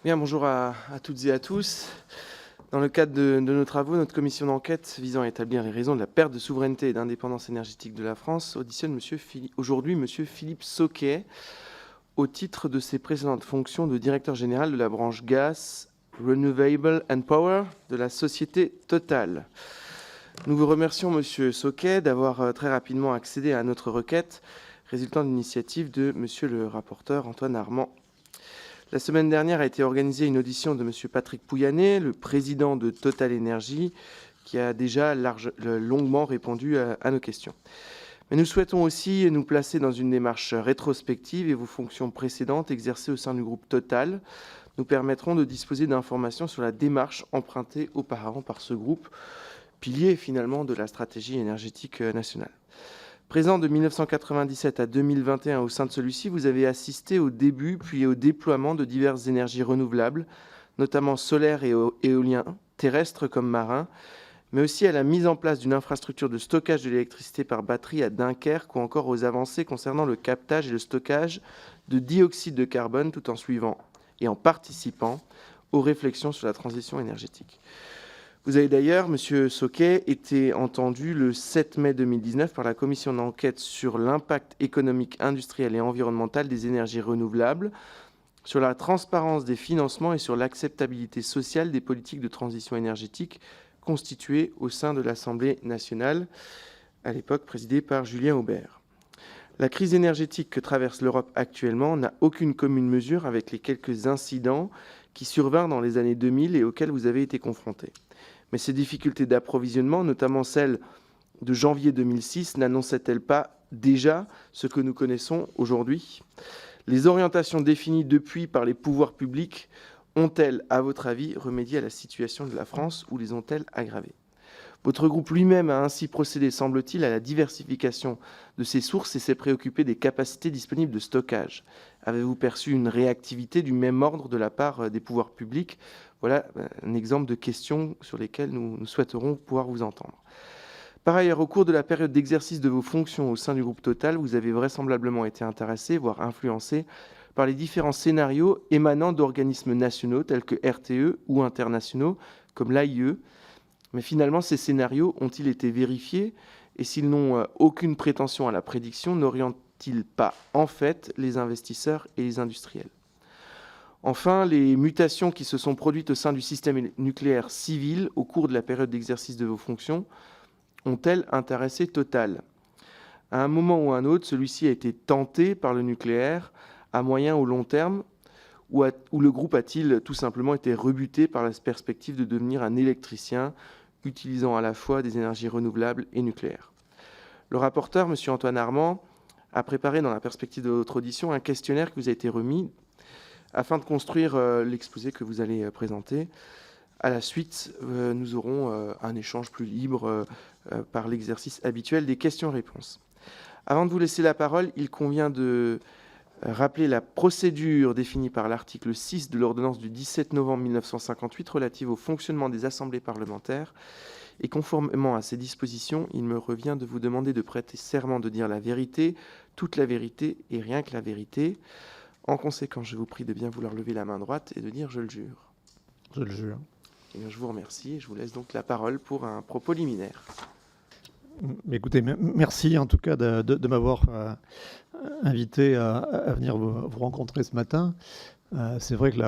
Bien, bonjour à toutes et à tous. Dans le cadre de nos travaux, notre commission d'enquête visant à établir les raisons de la perte de souveraineté et d'indépendance énergétique de la France auditionne aujourd'hui M. Philippe Sauquet au titre de ses précédentes fonctions de directeur général de la branche Gas, Renewable and Power de la société Total. Nous vous remercions, M. Sauquet, d'avoir très rapidement accédé à notre requête, résultant d'une initiative de M. le rapporteur Antoine Armand. La semaine dernière a été organisée une audition de M. Patrick Pouyanné, le président de Total Énergie, qui a déjà longuement répondu à nos questions. Mais nous souhaitons aussi nous placer dans une démarche rétrospective et vos fonctions précédentes exercées au sein du groupe Total nous permettront de disposer d'informations sur la démarche empruntée auparavant par ce groupe, pilier finalement de la stratégie énergétique nationale. Présent de 1997 à 2021 au sein de celui-ci, vous avez assisté au début puis au déploiement de diverses énergies renouvelables, notamment solaires et éoliens, terrestres comme marins, mais aussi à la mise en place d'une infrastructure de stockage de l'électricité par batterie à Dunkerque ou encore aux avancées concernant le captage et le stockage de dioxyde de carbone tout en suivant et en participant aux réflexions sur la transition énergétique. Vous avez d'ailleurs, M. Sauquet, été entendu le 7 mai 2019 par la commission d'enquête sur l'impact économique, industriel et environnemental des énergies renouvelables, sur la transparence des financements et sur l'acceptabilité sociale des politiques de transition énergétique constituées au sein de l'Assemblée nationale, à l'époque présidée par Julien Aubert. La crise énergétique que traverse l'Europe actuellement n'a aucune commune mesure avec les quelques incidents qui survinrent dans les années 2000 et auxquels vous avez été confrontés. Mais ces difficultés d'approvisionnement, notamment celles de janvier 2006, n'annonçaient-elles pas déjà ce que nous connaissons aujourd'hui ? Les orientations définies depuis par les pouvoirs publics ont-elles, à votre avis, remédié à la situation de la France ou les ont-elles aggravées ? Votre groupe lui-même a ainsi procédé, semble-t-il, à la diversification de ses sources et s'est préoccupé des capacités disponibles de stockage. Avez-vous perçu une réactivité du même ordre de la part des pouvoirs publics ? Voilà un exemple de questions sur lesquelles nous souhaiterons pouvoir vous entendre. Par ailleurs, au cours de la période d'exercice de vos fonctions au sein du groupe Total, vous avez vraisemblablement été intéressé, voire influencé, par les différents scénarios émanant d'organismes nationaux tels que RTE ou internationaux comme l'AIE. Mais finalement, ces scénarios ont-ils été vérifiés ? Et s'ils n'ont aucune prétention à la prédiction, n'orientent-ils pas en fait les investisseurs et les industriels ? Enfin, les mutations qui se sont produites au sein du système nucléaire civil au cours de la période d'exercice de vos fonctions ont-elles intéressé Total ? À un moment ou à un autre, celui-ci a été tenté par le nucléaire à moyen ou long terme, ou le groupe a-t-il tout simplement été rebuté par la perspective de devenir un électricien utilisant à la fois des énergies renouvelables et nucléaires ? Le rapporteur, M. Antoine Armand, a préparé dans la perspective de votre audition un questionnaire qui vous a été remis afin de construire l'exposé que vous allez présenter. À la suite, nous aurons un échange plus libre par l'exercice habituel des questions-réponses. Avant de vous laisser la parole, il convient de rappeler la procédure définie par l'article 6 de l'ordonnance du 17 novembre 1958 relative au fonctionnement des assemblées parlementaires. Et conformément à ces dispositions, il me revient de vous demander de prêter serment de dire la vérité, toute la vérité et rien que la vérité. En conséquence, je vous prie de bien vouloir lever la main droite et de dire « je le jure ». Je le jure. Eh bien, je vous remercie et je vous laisse donc la parole pour un propos liminaire. Écoutez, merci en tout cas de m'avoir invité à venir vous rencontrer ce matin. C'est vrai que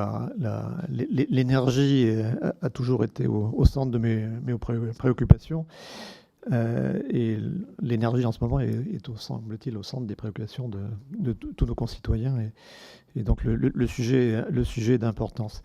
l'énergie a toujours été au centre de mes préoccupations. Et l'énergie en ce moment est semble-t-il, au centre des préoccupations de tous nos concitoyens. Et donc le sujet est d'importance.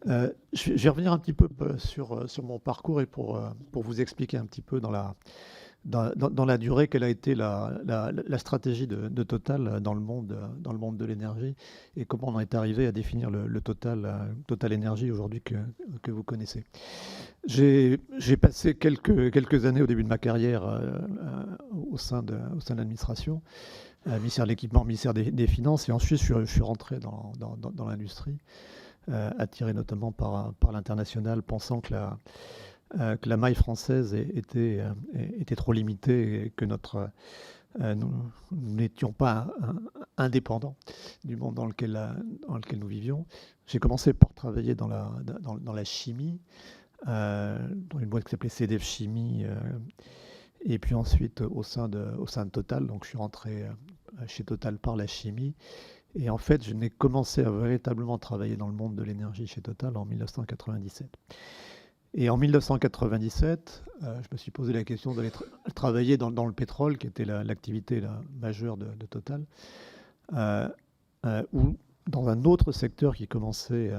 Je vais revenir un petit peu sur mon parcours et pour vous expliquer un petit peu dans la durée quelle a été la stratégie de Total dans le monde de l'énergie et comment on est arrivé à définir le Total Énergie aujourd'hui que vous connaissez. J'ai passé quelques années au début de ma carrière au sein de l'administration, ministère de l'Équipement, ministère des Finances, et ensuite je suis rentré dans l'industrie, attiré notamment par l'international, pensant que la maille française était trop limitée et que nous n'étions pas indépendant du monde dans lequel nous vivions. J'ai commencé par travailler dans la chimie, dans une boîte qui s'appelait CDF Chimie, et puis ensuite au sein de Total. Donc je suis rentré chez Total par la chimie. Et en fait, je n'ai commencé à véritablement travailler dans le monde de l'énergie chez Total en 1997. Et en 1997, je me suis posé la question d'aller travailler dans le pétrole, qui était l'activité majeure de Total, ou dans un autre secteur qui commençait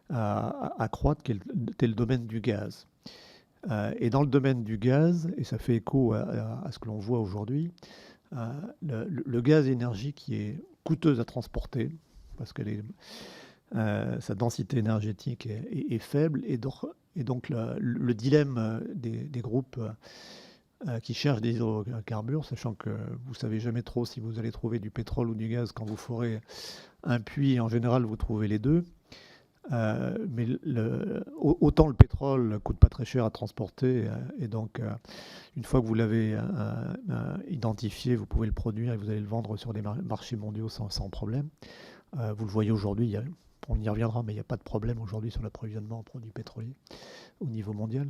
à croître, qui était le domaine du gaz. Et dans le domaine du gaz, et ça fait écho à ce que l'on voit aujourd'hui, le gaz énergie qui est coûteuse à transporter, parce que sa densité énergétique est faible, et donc le dilemme des groupes qui cherchent des hydrocarbures, sachant que vous ne savez jamais trop si vous allez trouver du pétrole ou du gaz quand vous forez un puits, en général vous trouvez les deux. Mais autant le pétrole coûte pas très cher à transporter, et donc une fois que vous l'avez identifié, vous pouvez le produire et vous allez le vendre sur des marchés mondiaux sans problème. Vous le voyez aujourd'hui, on y reviendra, mais il n'y a pas de problème aujourd'hui sur l'approvisionnement en produits pétroliers au niveau mondial.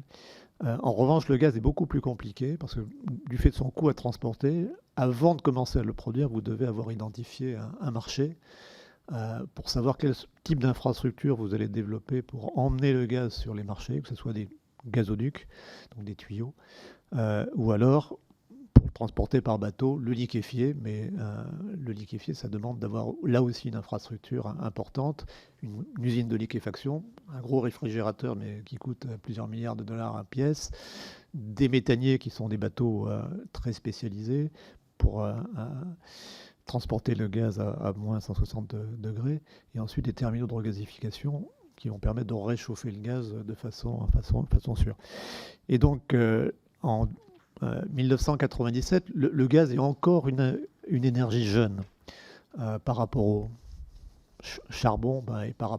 En revanche, le gaz est beaucoup plus compliqué parce que du fait de son coût à transporter, avant de commencer à le produire, vous devez avoir identifié un marché pour savoir quel type d'infrastructure vous allez développer pour emmener le gaz sur les marchés, que ce soit des gazoducs, donc des tuyaux, ou alors pour le transporter par bateau, le liquéfier. Mais le liquéfier, ça demande d'avoir là aussi une infrastructure importante, une usine de liquéfaction, un gros réfrigérateur mais qui coûte plusieurs milliards de dollars à pièce, des méthaniers qui sont des bateaux très spécialisés pour transporter le gaz à moins 160 degrés, et ensuite des terminaux de regasification qui vont permettre de réchauffer le gaz de façon sûre. Et donc, en 1997, le gaz est encore une énergie jeune par rapport au charbon et par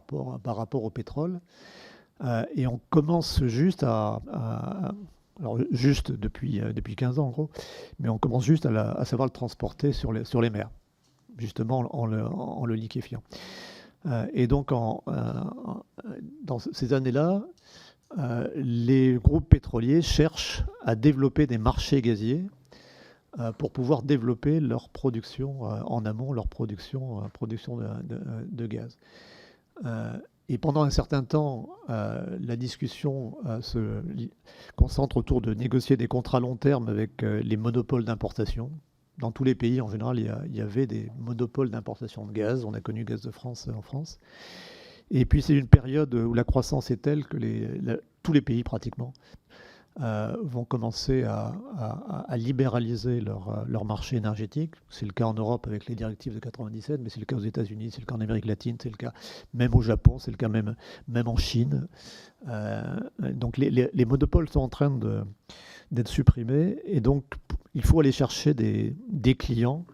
rapport au pétrole. Et on commence juste alors juste depuis 15 ans en gros, mais on commence juste à savoir le transporter sur les mers, justement en le liquéfiant. Et donc dans ces années-là, les groupes pétroliers cherchent à développer des marchés gaziers pour pouvoir développer leur production en amont, leur production de gaz. Et pendant un certain temps, la discussion se concentre autour de négocier des contrats long terme avec les monopoles d'importation. Dans tous les pays, en général, il y avait des monopoles d'importation de gaz. On a connu Gaz de France en France. Et puis, c'est une période où la croissance est telle que tous les pays, pratiquement, vont commencer à libéraliser leur marché énergétique. C'est le cas en Europe avec les directives de 97, mais c'est le cas aux États-Unis, c'est le cas en Amérique latine, c'est le cas même au Japon, c'est le cas même en Chine. Donc les monopoles sont en train d'être supprimés, et donc il faut aller chercher des clients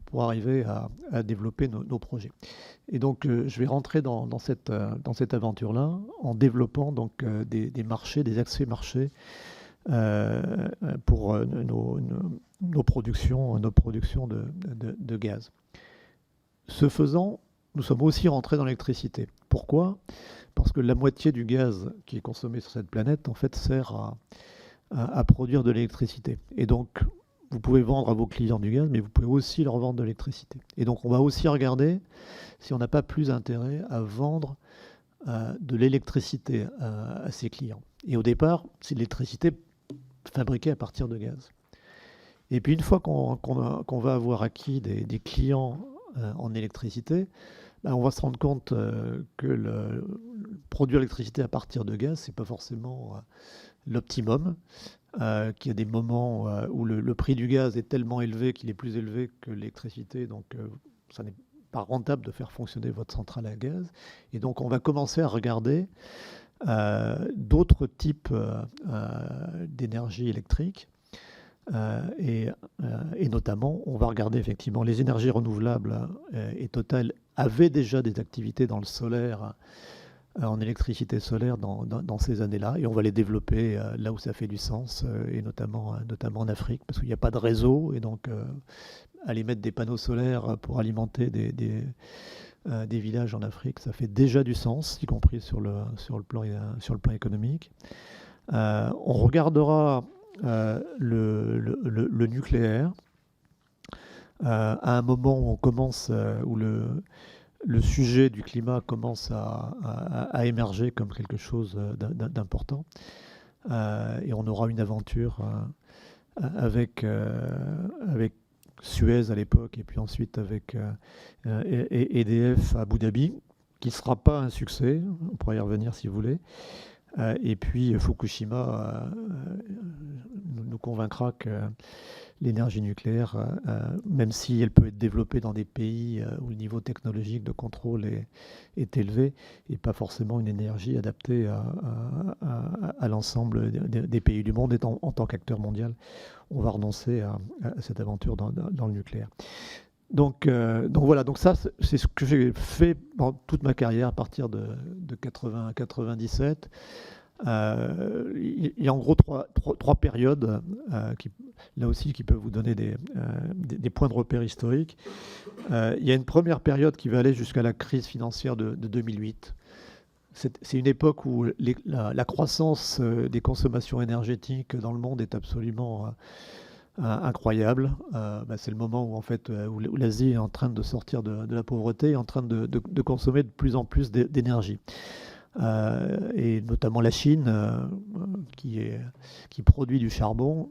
pour arriver à développer nos projets. Et donc je vais rentrer dans cette aventure-là en développant donc des marchés, des accès marchés pour nos productions de gaz. Ce faisant, nous sommes aussi rentrés dans l'électricité. Pourquoi ? Parce que la moitié du gaz qui est consommé sur cette planète, en fait, sert à produire de l'électricité. Et donc, vous pouvez vendre à vos clients du gaz, mais vous pouvez aussi leur vendre de l'électricité. Et donc, on va aussi regarder si on n'a pas plus intérêt à vendre de l'électricité à ses clients. Et au départ, c'est de l'électricité fabriquée à partir de gaz. Et puis, une fois qu'on va avoir acquis des clients en électricité, on va se rendre compte que produire l'électricité à partir de gaz, c'est pas forcément l'optimum, qu'il y a des moments où le prix du gaz est tellement élevé qu'il est plus élevé que l'électricité, donc ça n'est pas rentable de faire fonctionner votre centrale à gaz. Et donc on va commencer à regarder d'autres types d'énergie électrique, et notamment on va regarder effectivement les énergies renouvelables, et Total avait déjà des activités dans le solaire en électricité solaire dans ces années-là, et on va les développer là où ça fait du sens, et notamment en Afrique, parce qu'il n'y a pas de réseau, et donc aller mettre des panneaux solaires pour alimenter des villages en Afrique, ça fait déjà du sens, y compris sur le plan économique. On regardera le nucléaire à un moment où on commence, où le sujet du climat commence à émerger comme quelque chose d'important. Et on aura une aventure avec Suez à l'époque, et puis ensuite avec EDF à Abu Dhabi, qui ne sera pas un succès, on pourra y revenir si vous voulez. Et puis Fukushima nous convaincra que l'énergie nucléaire, même si elle peut être développée dans des pays où le niveau technologique de contrôle est élevé, n'est pas forcément une énergie adaptée à l'ensemble des pays du monde. Et en tant qu'acteur mondial, on va renoncer à cette aventure dans le nucléaire. Donc voilà, donc ça c'est ce que j'ai fait dans toute ma carrière à partir de 97. Il y a en gros trois périodes qui, là aussi, qui peuvent vous donner des points de repère historiques. Il y a une première période qui va aller jusqu'à la crise financière de 2008. C'est une époque où la croissance des consommations énergétiques dans le monde est absolument incroyable. C'est le moment où, en fait, où l'Asie est en train de sortir de la pauvreté, en train de consommer de plus en plus d'énergie. Et notamment la Chine, qui produit du charbon,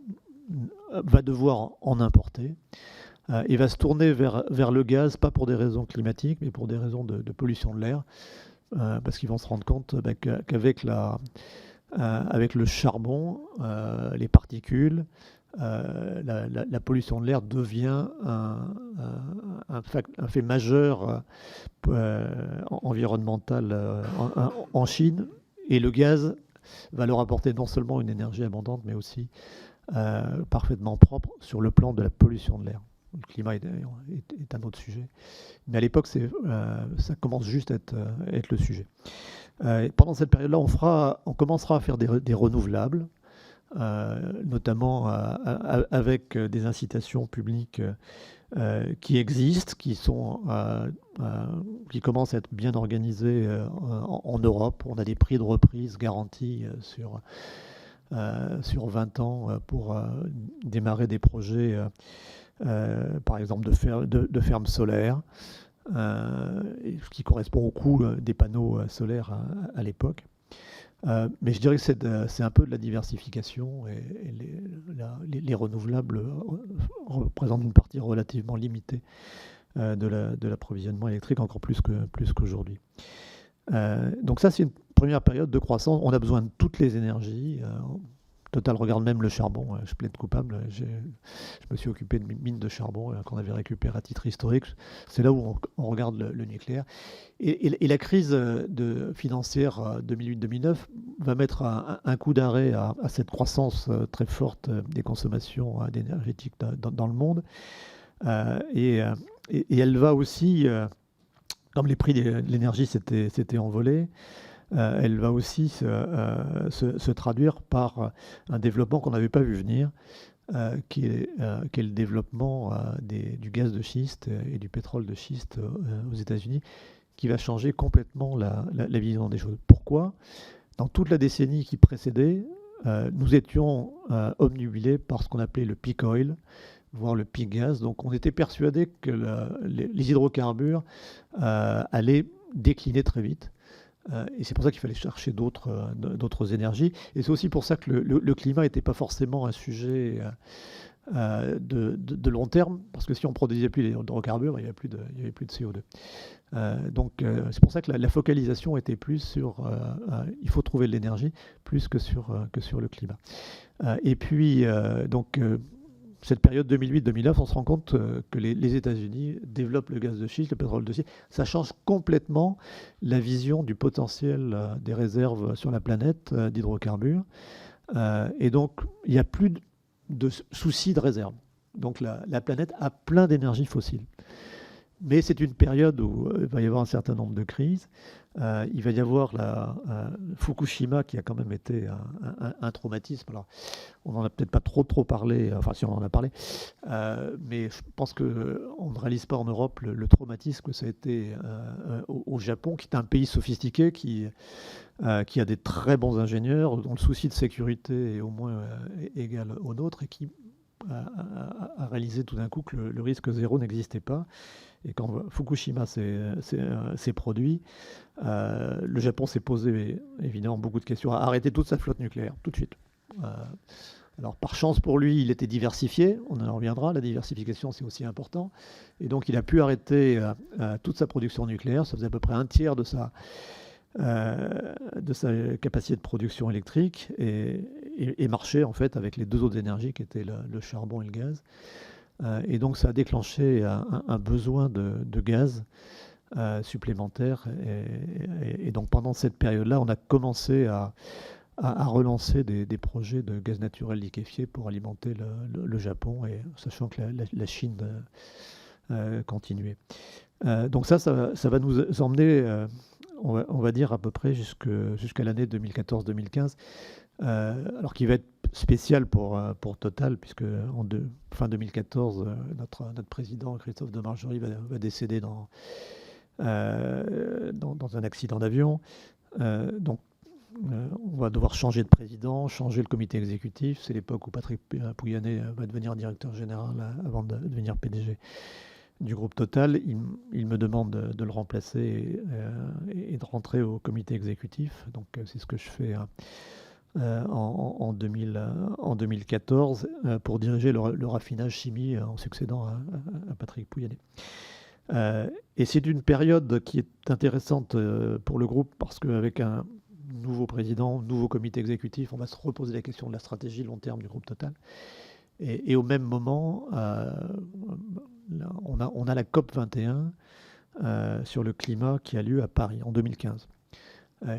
va devoir en importer et va se tourner vers le gaz, pas pour des raisons climatiques, mais pour des raisons de pollution de l'air, parce qu'ils vont se rendre compte qu'avec avec le charbon, les particules, la pollution de l'air devient un fait majeur environnemental en Chine, et le gaz va leur apporter non seulement une énergie abondante, mais aussi parfaitement propre sur le plan de la pollution de l'air. Le climat est un autre sujet, mais à l'époque ça commence juste à être le sujet. Pendant cette période-là, on commencera à faire des renouvelables, notamment avec des incitations publiques qui existent, qui commencent à être bien organisées en Europe. On a des prix de reprise garantis sur 20 ans pour démarrer des projets, par exemple de fermes solaires, ce qui correspond au coût des panneaux solaires à l'époque. Mais je dirais que c'est un peu de la diversification, et les renouvelables représentent une partie relativement limitée de l'approvisionnement électrique, encore plus qu'aujourd'hui. Donc ça, c'est une première période de croissance. On a besoin de toutes les énergies. Total regarde même le charbon. Je plaide coupable. Je me suis occupé de mines de charbon qu'on avait récupérées à titre historique. C'est là où on regarde le nucléaire. Et la crise financière 2008-2009 va mettre un coup d'arrêt à cette croissance très forte des consommations énergétiques dans le monde. Et elle va aussi, comme les prix de l'énergie s'étaient envolés, elle va aussi se traduire par un développement qu'on n'avait pas vu venir, qui est le développement du gaz de schiste et du pétrole de schiste aux États-Unis, qui va changer complètement la vision des choses. Pourquoi ? Dans toute la décennie qui précédait, nous étions obnubilés par ce qu'on appelait le peak oil, voire le peak gaz. Donc on était persuadé que les hydrocarbures allaient décliner très vite. Et c'est pour ça qu'il fallait chercher d'autres énergies. Et c'est aussi pour ça que le climat n'était pas forcément un sujet de long terme, parce que si on ne produisait plus d'hydrocarbures, il n'y avait plus de CO2. Donc c'est pour ça que la focalisation était plus sur il faut trouver de l'énergie, plus que sur le climat. Et puis cette période 2008-2009, on se rend compte que les États-Unis développent le gaz de schiste, le pétrole de schiste. Ça change complètement la vision du potentiel des réserves sur la planète d'hydrocarbures. Et donc, il n'y a plus de souci de réserve. Donc, la planète a plein d'énergie fossile. Mais c'est une période où il va y avoir un certain nombre de crises. Il va y avoir Fukushima qui a quand même été un traumatisme. Alors, on n'en a peut-être pas trop parlé, enfin si on en a parlé, mais je pense qu'on ne réalise pas en Europe le traumatisme que ça a été au Japon, qui est un pays sophistiqué, qui a des très bons ingénieurs, dont le souci de sécurité est au moins égal au nôtre, et qui a réalisé tout d'un coup que le risque zéro n'existait pas. Et quand Fukushima s'est produit, le Japon s'est posé évidemment beaucoup de questions, a arrêté toute sa flotte nucléaire, tout de suite. Alors par chance pour lui, il était diversifié, on en reviendra, la diversification c'est aussi important. Et donc il a pu arrêter toute sa production nucléaire, ça faisait à peu près un tiers de sa capacité de production électrique, et marcher en fait avec les deux autres énergies qui étaient le charbon et le gaz. Et donc ça a déclenché un besoin de gaz supplémentaire. Et donc pendant cette période-là, on a commencé à relancer des projets de gaz naturel liquéfié pour alimenter le Japon, et sachant que la Chine continuait. Donc ça va nous emmener, on va dire à peu près jusqu'à l'année 2014-2015. Alors qui va être spécial pour Total, puisque fin 2014, notre président Christophe Demargerie va décéder dans un accident d'avion. Donc on va devoir changer de président, changer le comité exécutif. C'est l'époque où Patrick Pouyanné va devenir directeur général avant de devenir PDG du groupe Total. Il me demande de le remplacer et de rentrer au comité exécutif. Donc c'est ce que je fais en 2014 pour diriger le raffinage chimie en succédant à Patrick Pouyanné. Et c'est une période qui est intéressante pour le groupe, parce qu'avec un nouveau président, nouveau comité exécutif, on va se reposer la question de la stratégie long terme du groupe Total. Et au même moment, on a la COP 21 sur le climat qui a lieu à Paris en 2015.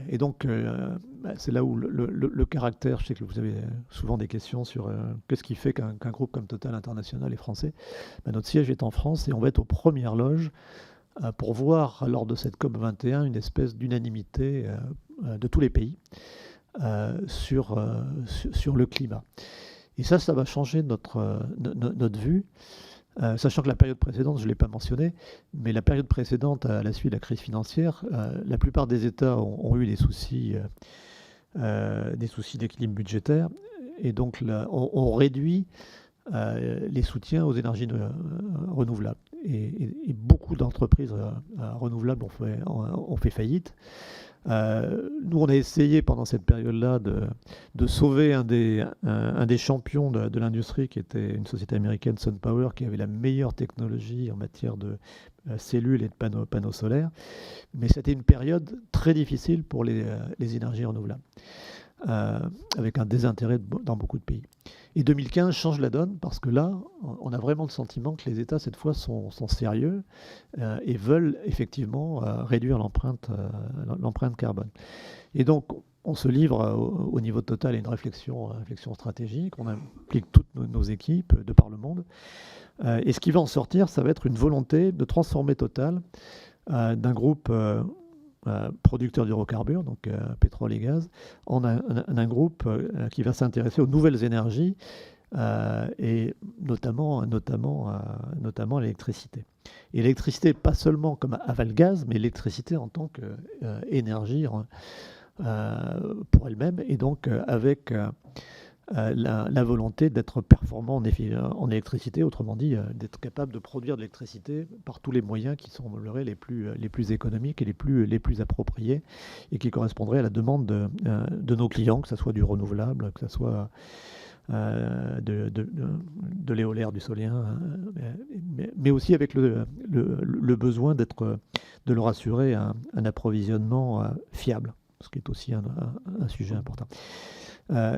Et donc, c'est là où le caractère, je sais que vous avez souvent des questions sur qu'est-ce qui fait qu'un groupe comme Total International est français. Notre siège est en France et on va être aux premières loges pour voir, lors de cette COP 21, une espèce d'unanimité de tous les pays sur le climat. Et ça va changer notre vue. Sachant que la période précédente, je ne l'ai pas mentionné, mais la période précédente à la suite de la crise financière, la plupart des États ont eu des soucis d'équilibre budgétaire, et donc là, on réduit les soutiens aux énergies renouvelables. Et beaucoup d'entreprises renouvelables ont fait faillite. Nous, on a essayé pendant cette période-là de sauver un des champions de l'industrie, qui était une société américaine, SunPower, qui avait la meilleure technologie en matière de cellules et de panneaux solaires. Mais c'était une période très difficile pour les énergies renouvelables, avec un désintérêt dans beaucoup de pays. Et 2015 change la donne, parce que là, on a vraiment le sentiment que les États, cette fois, sont sérieux et veulent effectivement réduire l'empreinte carbone. Et donc, on se livre au niveau de Total à une réflexion stratégique. On implique toutes nos équipes de par le monde. Et ce qui va en sortir, ça va être une volonté de transformer Total d'un groupe producteur d'hydrocarbures, donc pétrole et gaz, en un groupe qui va s'intéresser aux nouvelles énergies et notamment à l'électricité. Et l'électricité, pas seulement comme aval gaz, mais l'électricité en tant qu'énergie pour elle-même, et donc avec la volonté d'être performant en électricité, autrement dit, d'être capable de produire de l'électricité par tous les moyens qui sembleraient les plus économiques et les plus appropriés, et qui correspondraient à la demande de nos clients, que ce soit du renouvelable, que ce soit de l'éolaire, du solien, mais aussi avec le besoin de leur assurer un approvisionnement fiable, ce qui est aussi un sujet important.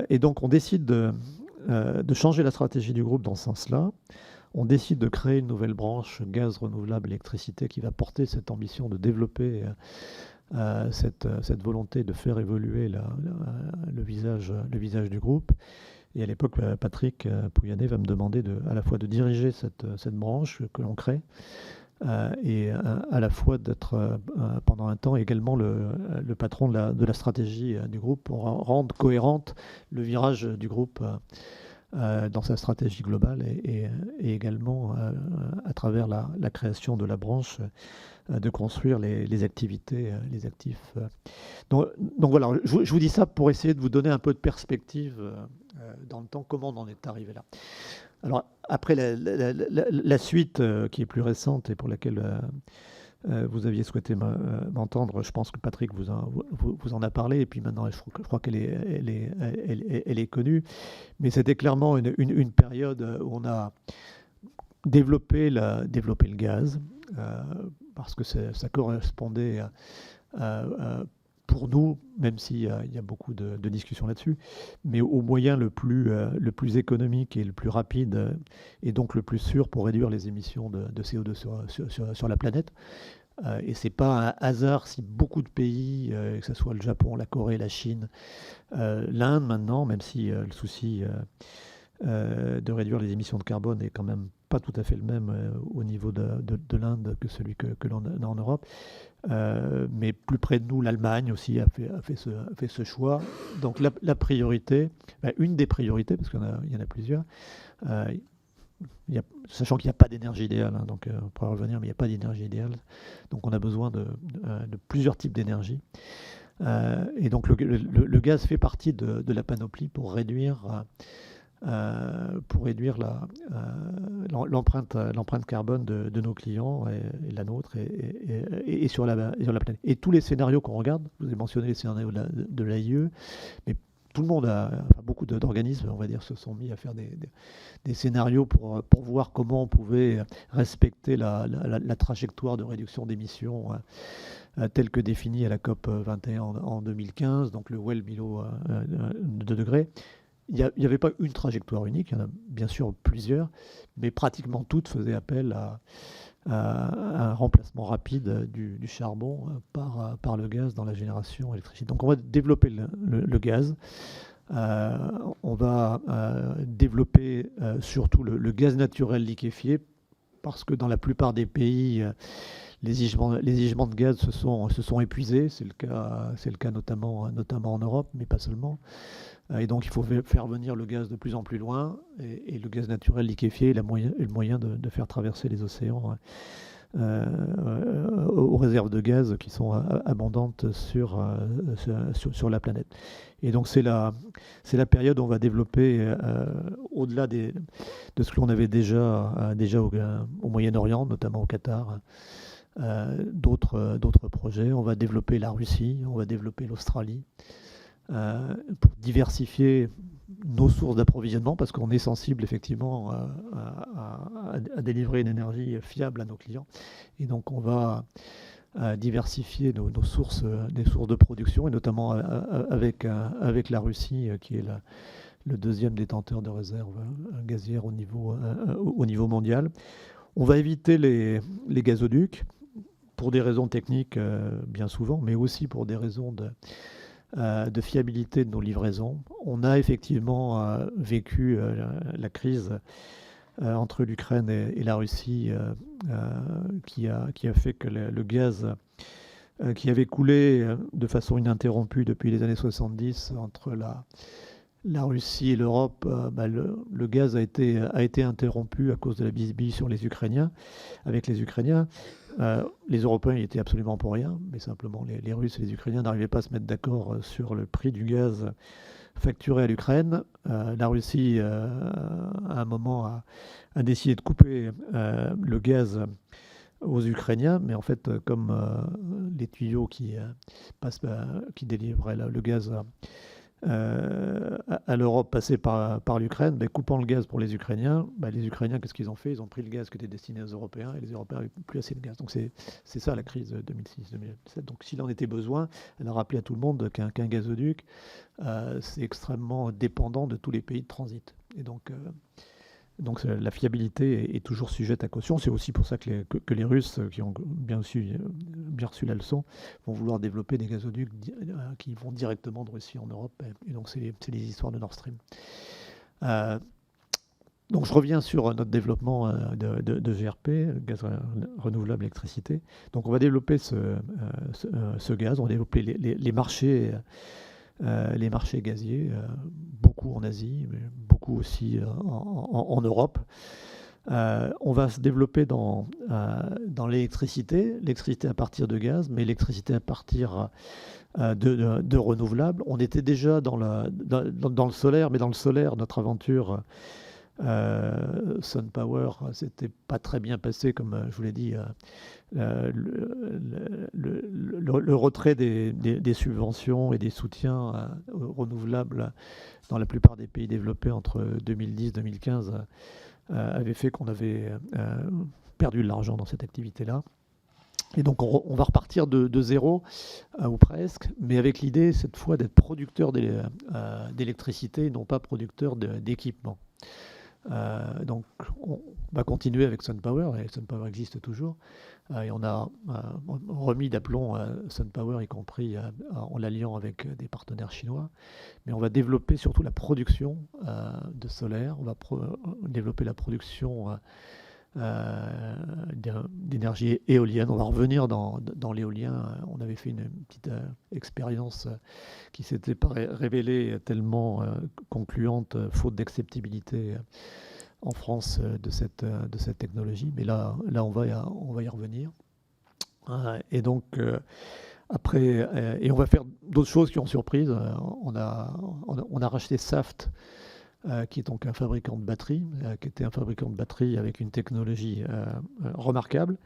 Et donc on décide de changer la stratégie du groupe dans ce sens-là. On décide de créer une nouvelle branche gaz renouvelable électricité qui va porter cette ambition de développer cette volonté de faire évoluer le visage du groupe. Et à l'époque, Patrick Pouyanné va me demander à la fois de diriger cette branche que l'on crée, et à la fois d'être pendant un temps également le patron de la stratégie du groupe pour rendre cohérente le virage du groupe dans sa stratégie globale et également à travers la création de la branche de construire les activités, les actifs. Donc voilà, je vous dis ça pour essayer de vous donner un peu de perspective dans le temps, comment on en est arrivé là. Alors après la suite qui est plus récente et pour laquelle vous aviez souhaité m'entendre, je pense que Patrick vous en a parlé, et puis maintenant je crois qu'elle est connue, mais c'était clairement une période où on a développé le gaz, parce que ça correspondait pour nous, même s'il y a beaucoup de discussions là-dessus, mais au moyen le plus économique et le plus rapide, et donc le plus sûr pour réduire les émissions de CO2 sur la planète. Et ce n'est pas un hasard si beaucoup de pays, que ce soit le Japon, la Corée, la Chine, l'Inde maintenant, même si le souci de réduire les émissions de carbone n'est quand même pas tout à fait le même au niveau de l'Inde que celui que l'on a en Europe. Mais plus près de nous, l'Allemagne aussi a fait ce choix. Donc la priorité, une des priorités, parce qu'il y en a plusieurs, sachant qu'il n'y a pas d'énergie idéale, hein, donc on pourra revenir, mais il n'y a pas d'énergie idéale. Donc on a besoin de plusieurs types d'énergie. Et donc le gaz fait partie de la panoplie pour réduire l'empreinte carbone de nos clients et la nôtre et sur la planète. Et tous les scénarios qu'on regarde, vous avez mentionné les scénarios de l'AIE, mais tout le monde beaucoup d'organismes, on va dire, se sont mis à faire des scénarios pour voir comment on pouvait respecter la trajectoire de réduction d'émissions telle que définie à la COP 21 en 2015, donc le well below 2 degrés. Il n'y avait pas une trajectoire unique, il y en a bien sûr plusieurs, mais pratiquement toutes faisaient appel à un remplacement rapide du charbon par le gaz dans la génération électrique. Donc on va développer le gaz, on va développer surtout le gaz naturel liquéfié, parce que dans la plupart des pays, les gisements de gaz se sont épuisés, c'est le cas notamment en Europe, mais pas seulement. Et donc il faut faire venir le gaz de plus en plus loin, et le gaz naturel liquéfié est le moyen de faire traverser les océans aux réserves de gaz qui sont abondantes sur la planète. Et donc c'est la période où on va développer, au-delà de ce que l'on avait déjà au Moyen-Orient, notamment au Qatar, d'autres projets. On va développer la Russie, on va développer l'Australie, pour diversifier nos sources d'approvisionnement, parce qu'on est sensible effectivement à délivrer une énergie fiable à nos clients. Et donc on va diversifier nos sources, des sources de production, et notamment avec la Russie, qui est le deuxième détenteur de réserves gazières au niveau mondial. On va éviter les gazoducs, pour des raisons techniques bien souvent, mais aussi pour des raisons de fiabilité de nos livraisons. On a effectivement vécu la crise entre l'Ukraine et la Russie, qui a fait que le gaz qui avait coulé de façon ininterrompue depuis les années 70 entre la Russie et l'Europe, le gaz a été interrompu à cause de la bisbille sur les Ukrainiens, avec les Ukrainiens. Les Européens y étaient absolument pour rien, mais simplement les Russes et les Ukrainiens n'arrivaient pas à se mettre d'accord sur le prix du gaz facturé à l'Ukraine. La Russie, à un moment, a décidé de couper le gaz aux Ukrainiens, mais en fait, comme les tuyaux qui délivraient le gaz à l'Europe passaient par l'Ukraine, coupant le gaz pour les Ukrainiens, qu'est-ce qu'ils ont fait? Ils ont pris le gaz qui était destiné aux Européens, et les Européens n'avaient plus assez de gaz. Donc c'est ça la crise 2006-2007. Donc s'il en était besoin, elle a rappelé à tout le monde qu'un gazoduc, c'est extrêmement dépendant de tous les pays de transit. Et donc la fiabilité est toujours sujette à caution. C'est aussi pour ça que les Russes, qui ont bien reçu la leçon, vont vouloir développer des gazoducs qui vont directement de Russie en Europe. Et donc c'est les histoires de Nord Stream. Donc je reviens sur notre développement de GRP, gaz renouvelable électricité. Donc on va développer ce gaz, on va développer les marchés gaziers, beaucoup en Asie, mais beaucoup aussi en Europe. On va se développer dans l'électricité à partir de gaz, mais l'électricité à partir de renouvelables. On était déjà dans le solaire, mais dans le solaire, notre aventure SunPower, c'était pas très bien passé, comme je vous l'ai dit. Le retrait des subventions et des soutiens renouvelables dans la plupart des pays développés entre 2010 et 2015 avait fait qu'on avait perdu de l'argent dans cette activité-là. Et donc on va repartir de zéro, ou presque, mais avec l'idée cette fois d'être producteur d'électricité, non pas producteur d'équipement. Donc on va continuer avec SunPower, et SunPower existe toujours, et on a remis d'aplomb SunPower, y compris en l'alliant avec des partenaires chinois, mais on va développer surtout la production de solaire, on va développer la production d'énergie éolienne. On va revenir dans l'éolien. On avait fait une petite expérience qui s'était révélée tellement concluante, faute d'acceptabilité en France de cette technologie. Mais là on va y revenir. Et donc après, et on va faire d'autres choses qui ont surprise. On a racheté Saft, qui est donc un fabricant de batteries, qui était un fabricant de batteries avec une technologie remarquable,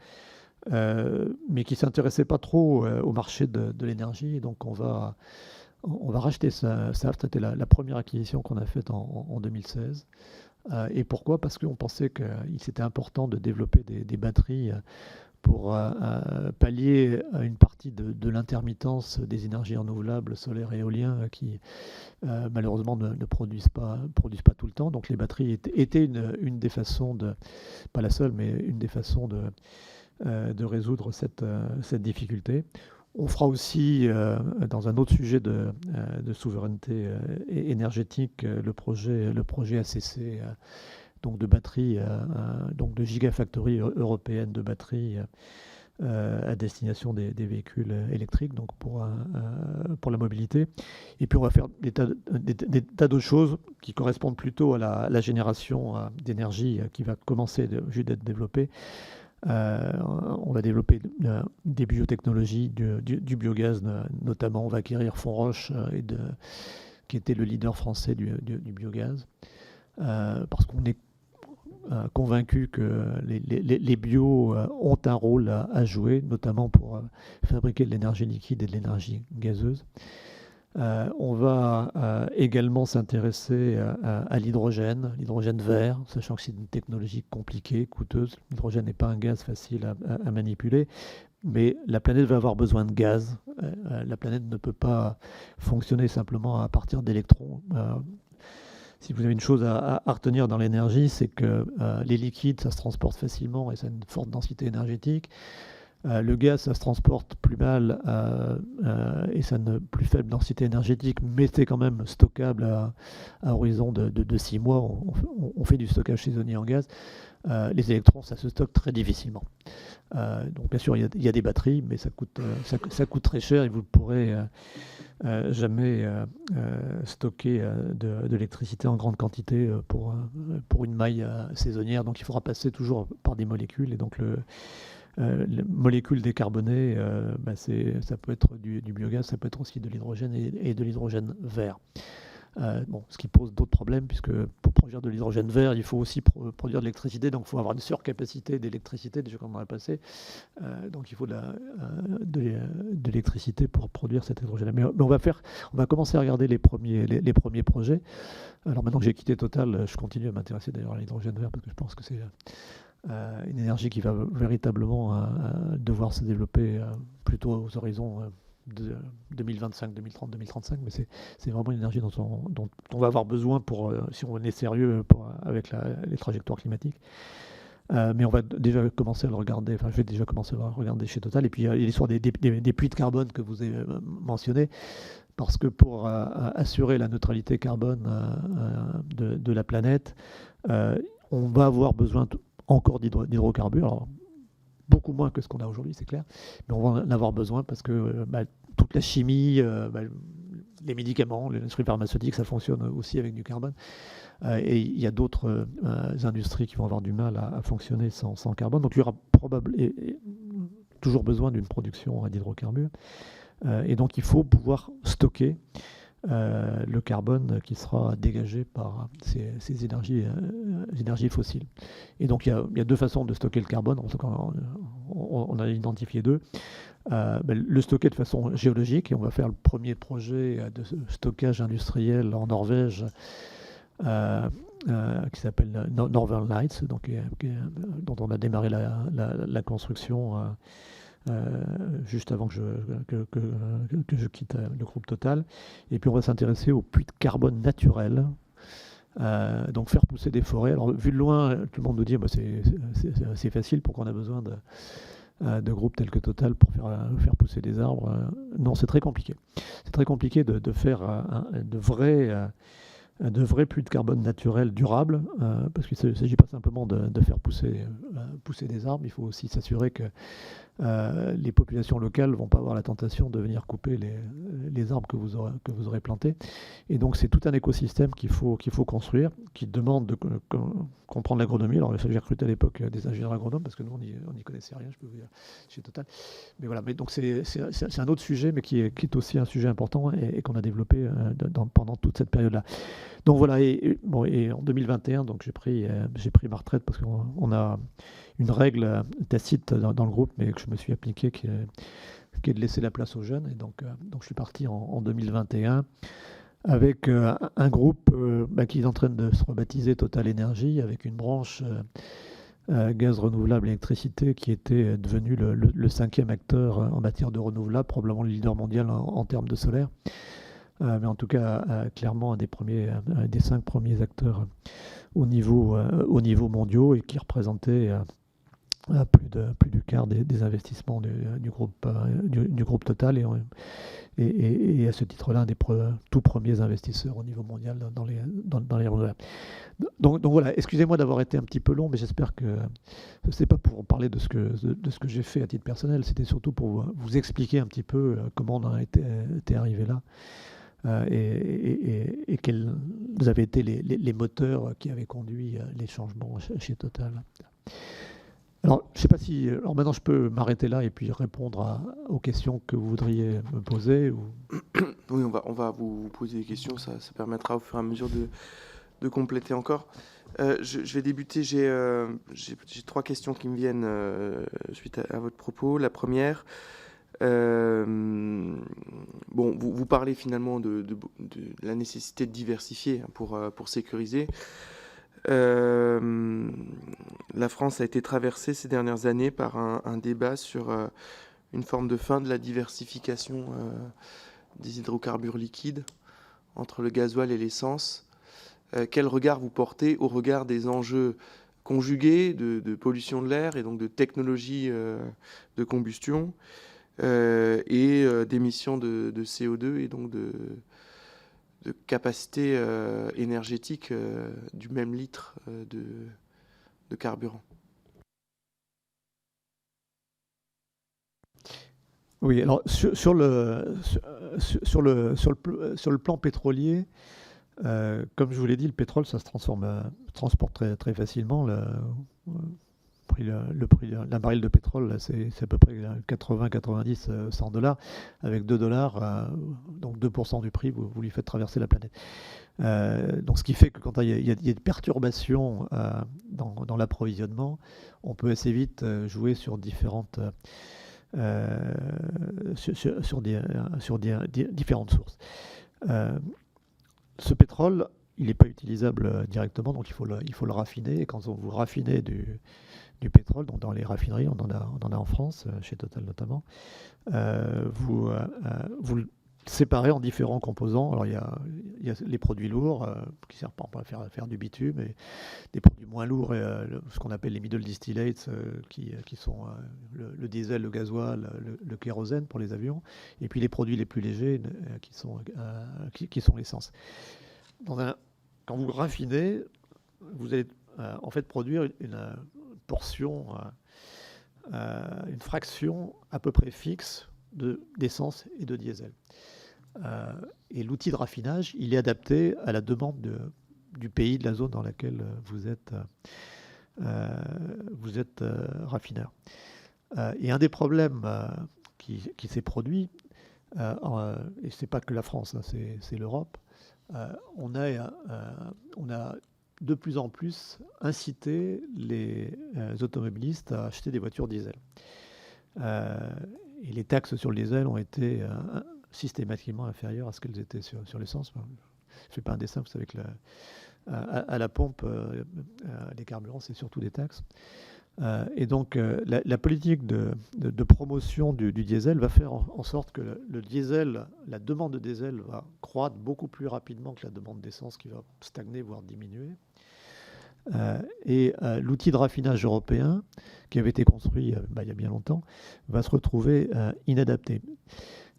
mais qui ne s'intéressait pas trop au marché de l'énergie. Donc on va racheter Saft. C'était la première acquisition qu'on a faite en 2016. Et pourquoi? Parce qu'on pensait qu'il était important de développer des batteries pour pallier à une partie de l'intermittence des énergies renouvelables, solaires et éoliens, qui malheureusement ne produisent pas tout le temps. Donc les batteries étaient une des façons pas la seule, mais une des façons de résoudre cette difficulté. On fera aussi, dans un autre sujet de souveraineté énergétique, le projet ACC, donc de batteries, donc de gigafactories européennes de batteries à destination des véhicules électriques, donc pour la mobilité. Et puis on va faire des tas d'autres choses qui correspondent plutôt à la génération d'énergie qui va commencer juste d'être développée. On va développer des biotechnologies, du biogaz notamment. On va acquérir Fonroche, qui était le leader français du biogaz, parce qu'on est convaincu que les bios ont un rôle à jouer, notamment pour fabriquer de l'énergie liquide et de l'énergie gazeuse. On va également s'intéresser à l'hydrogène vert, sachant que c'est une technologie compliquée, coûteuse. L'hydrogène n'est pas un gaz facile à manipuler, mais la planète va avoir besoin de gaz. La planète ne peut pas fonctionner simplement à partir d'électrons. Si vous avez une chose à retenir dans l'énergie, c'est que les liquides, ça se transporte facilement et ça a une forte densité énergétique. Le gaz, ça se transporte plus mal et ça a une plus faible densité énergétique, mais c'est quand même stockable à horizon de 6 mois. On fait du stockage saisonnier en gaz. Les électrons, ça se stocke très difficilement. Donc bien sûr, il y a des batteries, mais ça coûte très cher et vous ne pourrez jamais stocker de l'électricité en grande quantité pour une maille saisonnière. Donc il faudra passer toujours par des molécules. Et donc les molécules décarbonées, ça peut être du biogaz, ça peut être aussi de l'hydrogène et de l'hydrogène vert. Ce qui pose d'autres problèmes, puisque pour produire de l'hydrogène vert, il faut aussi produire de l'électricité, donc il faut avoir une surcapacité d'électricité, déjà comme on l'a passé. Donc il faut de l'électricité pour produire cet hydrogène. Mais on va commencer à regarder les premiers projets. Alors maintenant que j'ai quitté Total, je continue à m'intéresser d'ailleurs à l'hydrogène vert, parce que je pense que c'est une énergie qui va véritablement devoir se développer plutôt aux horizons de 2025, 2030, 2035, mais c'est vraiment une énergie dont on va avoir besoin si on est sérieux avec les trajectoires climatiques. Mais on va déjà commencer à le regarder, je vais déjà commencer à le regarder chez Total. Et puis il y a l'histoire des puits de carbone que vous avez mentionné, parce que pour assurer la neutralité carbone de la planète, on va avoir besoin encore d'hydrocarbures. Alors, beaucoup moins que ce qu'on a aujourd'hui, c'est clair, mais on va en avoir besoin parce que toute la chimie, les médicaments, l'industrie pharmaceutique, ça fonctionne aussi avec du carbone. Et il y a d'autres industries qui vont avoir du mal à fonctionner sans carbone. Donc il y aura toujours besoin d'une production d'hydrocarbures. Et donc il faut pouvoir stocker le carbone qui sera dégagé par ces énergies fossiles. Et donc il y a deux façons de stocker le carbone. En tout cas, on a identifié deux. Le stocker de façon géologique, et on va faire le premier projet de stockage industriel en Norvège qui s'appelle Northern Lights, donc, dont on a démarré la construction juste avant que je quitte le groupe Total. Et puis on va s'intéresser aux puits de carbone naturels. Donc faire pousser des forêts. Alors vu de loin, tout le monde nous dit c'est facile, pourquoi on a besoin de groupes tels que Total pour faire pousser des arbres. Non, c'est très compliqué. C'est très compliqué de faire de vrais puits de carbone naturels durables, parce qu'il ne s'agit pas simplement de faire pousser des arbres, il faut aussi s'assurer que les populations locales ne vont pas avoir la tentation de venir couper les arbres que vous aurez plantés. Et donc c'est tout un écosystème qu'il faut construire, qui demande de comprendre l'agronomie. Alors j'ai recruté à l'époque des ingénieurs agronomes, parce que nous on n'y connaissait rien, je peux vous dire, chez Total. Mais voilà, mais donc c'est un autre sujet, mais qui est aussi un sujet important et qu'on a développé pendant toute cette période-là. Donc voilà, et en 2021, donc j'ai pris ma retraite parce qu'on a une règle tacite dans le groupe, mais que je me suis appliqué, qui est de laisser la place aux jeunes. Et donc je suis parti en 2021 avec un groupe qui est en train de se rebaptiser Total Énergie, avec une branche gaz renouvelable et électricité qui était devenu le 5e acteur en matière de renouvelable, probablement le leader mondial en termes de solaire. Mais en tout cas, clairement un des 5 premiers acteurs au niveau mondiaux, et qui représentait plus du quart des investissements du groupe Total, et à ce titre-là, un des tout premiers investisseurs au niveau mondial dans les renouvelables. Donc voilà, excusez-moi d'avoir été un petit peu long, mais j'espère que ce n'est pas pour parler de ce que j'ai fait à titre personnel, c'était surtout pour vous expliquer un petit peu comment on a été arrivé là. Et quels avaient été les moteurs qui avaient conduit les changements chez Total. Alors, je ne sais pas si... Alors maintenant, je peux m'arrêter là et puis répondre aux questions que vous voudriez me poser. Oui, on va vous poser des questions, ça permettra au fur et à mesure de compléter encore. Je vais débuter, j'ai 3 questions qui me viennent suite à votre propos. La première... vous parlez finalement de la nécessité de diversifier pour sécuriser. La France a été traversée ces dernières années par un débat sur une forme de fin de la diversification des hydrocarbures liquides entre le gasoil et l'essence. Quel regard vous portez au regard des enjeux conjugués de pollution de l'air et donc de technologie de combustion et d'émissions de CO2 et donc de capacité énergétique du même litre de carburant? Oui, alors sur le plan pétrolier, comme je vous l'ai dit, le pétrole, ça se transporte très, très facilement. Le prix d'un baril de pétrole, là, c'est à peu près 80, 90, 100 $. Avec 2 $, donc 2% du prix, vous lui faites traverser la planète. Donc ce qui fait que quand il y a des perturbations dans l'approvisionnement, on peut assez vite jouer sur différentes différentes sources. Ce pétrole, il n'est pas utilisable directement, donc il faut le raffiner. Et quand vous raffinez du pétrole, donc dans les raffineries, on en a en France, chez Total notamment, vous le séparez en différents composants. Alors il y a les produits lourds qui servent par exemple à faire du bitume, et des produits moins lourds, ce qu'on appelle les middle distillates, qui sont le diesel, le gasoil, le kérosène pour les avions, et puis les produits les plus légers qui sont l'essence. Quand vous raffinez, vous allez en fait produire une portion, une fraction à peu près fixe d'essence et de diesel. Et l'outil de raffinage, il est adapté à la demande du pays, de la zone dans laquelle vous êtes raffineur. Et un des problèmes qui s'est produit, et ce n'est pas que la France, hein, c'est l'Europe, on a de plus en plus incité les automobilistes à acheter des voitures diesel. Et les taxes sur le diesel ont été systématiquement inférieures à ce qu'elles étaient sur l'essence. Je ne fais pas un dessin, vous savez que à la pompe, les carburants, c'est surtout des taxes. Et donc, la politique de promotion du diesel va faire en sorte que le diesel, la demande de diesel va croître beaucoup plus rapidement que la demande d'essence qui va stagner, voire diminuer. Et l'outil de raffinage européen, qui avait été construit il y a bien longtemps, va se retrouver inadapté.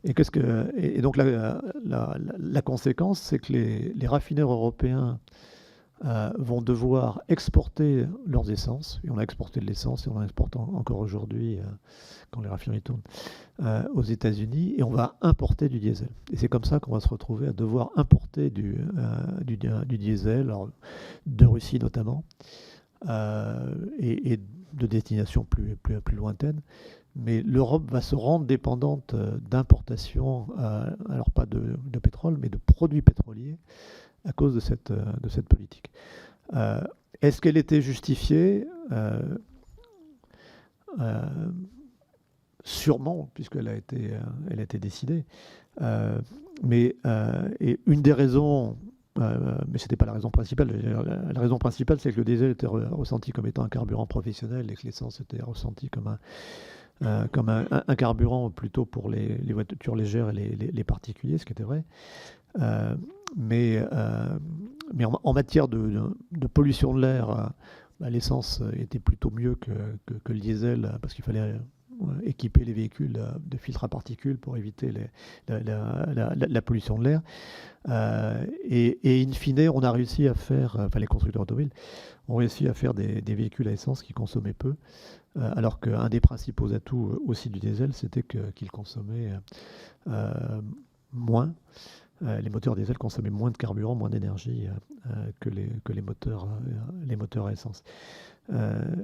Et donc, la conséquence, c'est que les raffineurs européens vont devoir exporter leurs essences, et on a exporté de l'essence, et on en exporte encore aujourd'hui, quand les raffineries tournent, aux États-Unis, et on va importer du diesel. Et c'est comme ça qu'on va se retrouver à devoir importer du diesel, alors, de Russie notamment, et de destinations plus lointaines. Mais l'Europe va se rendre dépendante d'importations, alors pas de pétrole, mais de produits pétroliers, à cause de cette politique. Est-ce qu'elle était justifiée? Sûrement, puisqu'elle a été décidée. Et une des raisons, mais ce n'était pas la raison principale, la raison principale, c'est que le diesel était ressenti comme étant un carburant professionnel et que l'essence était ressentie comme un carburant plutôt pour les voitures légères et les particuliers, ce qui était vrai. Mais en matière de pollution de l'air, l'essence était plutôt mieux que le diesel, parce qu'il fallait équiper les véhicules de filtres à particules pour éviter la pollution de l'air. Et in fine, on a réussi à faire, les constructeurs automobiles ont réussi à faire des véhicules à essence qui consommaient peu, alors qu'un des principaux atouts aussi du diesel, c'était qu'il consommait moins. Les moteurs diesel consommaient moins de carburant, moins d'énergie que les moteurs à essence.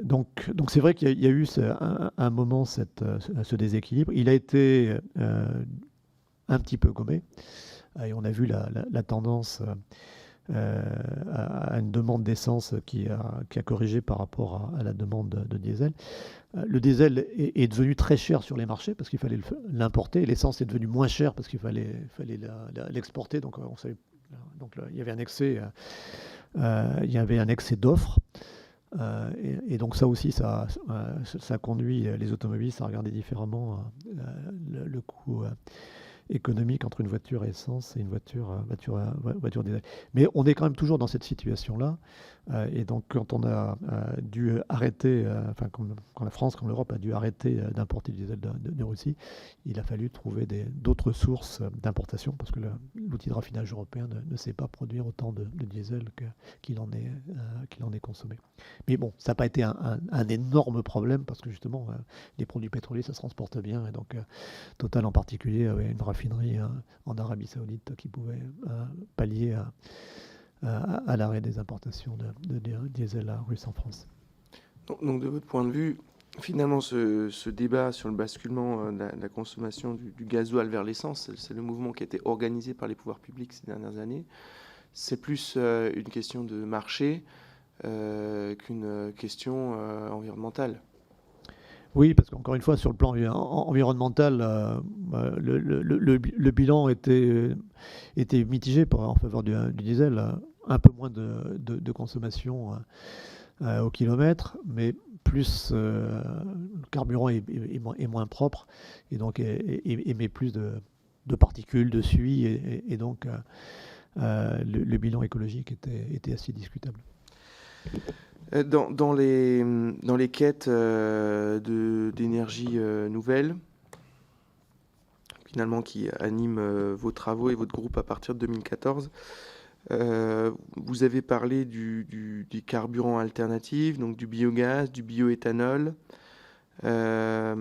Donc c'est vrai qu'il y a eu un moment ce déséquilibre. Il a été un petit peu gommé, et on a vu la tendance à une demande d'essence qui a corrigé par rapport à la demande de diesel. Le diesel est devenu très cher sur les marchés parce qu'il fallait l'importer. L'essence est devenue moins chère parce qu'il fallait l'exporter. Donc, il y avait un excès d'offres. Et donc ça aussi, ça conduit les automobilistes à regarder différemment le coût économique entre une voiture à essence et une voiture diesel. Mais on est quand même toujours dans cette situation-là. Et donc, quand on a dû arrêter, quand la France, comme l'Europe a dû arrêter d'importer du diesel de Russie, il a fallu trouver d'autres sources d'importation parce que l'outil de raffinage européen ne sait pas produire autant de diesel qu'il en est consommé. Mais bon, ça n'a pas été un énorme problème parce que justement, les produits pétroliers, ça se transporte bien. Et donc, Total en particulier avait une raffinerie en Arabie Saoudite qui pouvait pallier à l'arrêt des importations de diesel russe en France. Donc de votre point de vue, finalement, ce débat sur le basculement de la consommation du gasoil vers l'essence, c'est le mouvement qui a été organisé par les pouvoirs publics ces dernières années. C'est plus une question de marché qu'une question environnementale. Oui, parce qu'encore une fois, sur le plan environnemental, le bilan était mitigé en faveur du diesel. Un peu moins de consommation au kilomètre, mais plus le carburant est moins propre et donc émet plus de particules, de suie, et donc le bilan écologique était assez discutable. Dans les quêtes d'énergie nouvelle, finalement qui animent vos travaux et votre groupe à partir de 2014, Vous avez parlé des carburants alternatifs, donc du biogaz, du bioéthanol. Est-ce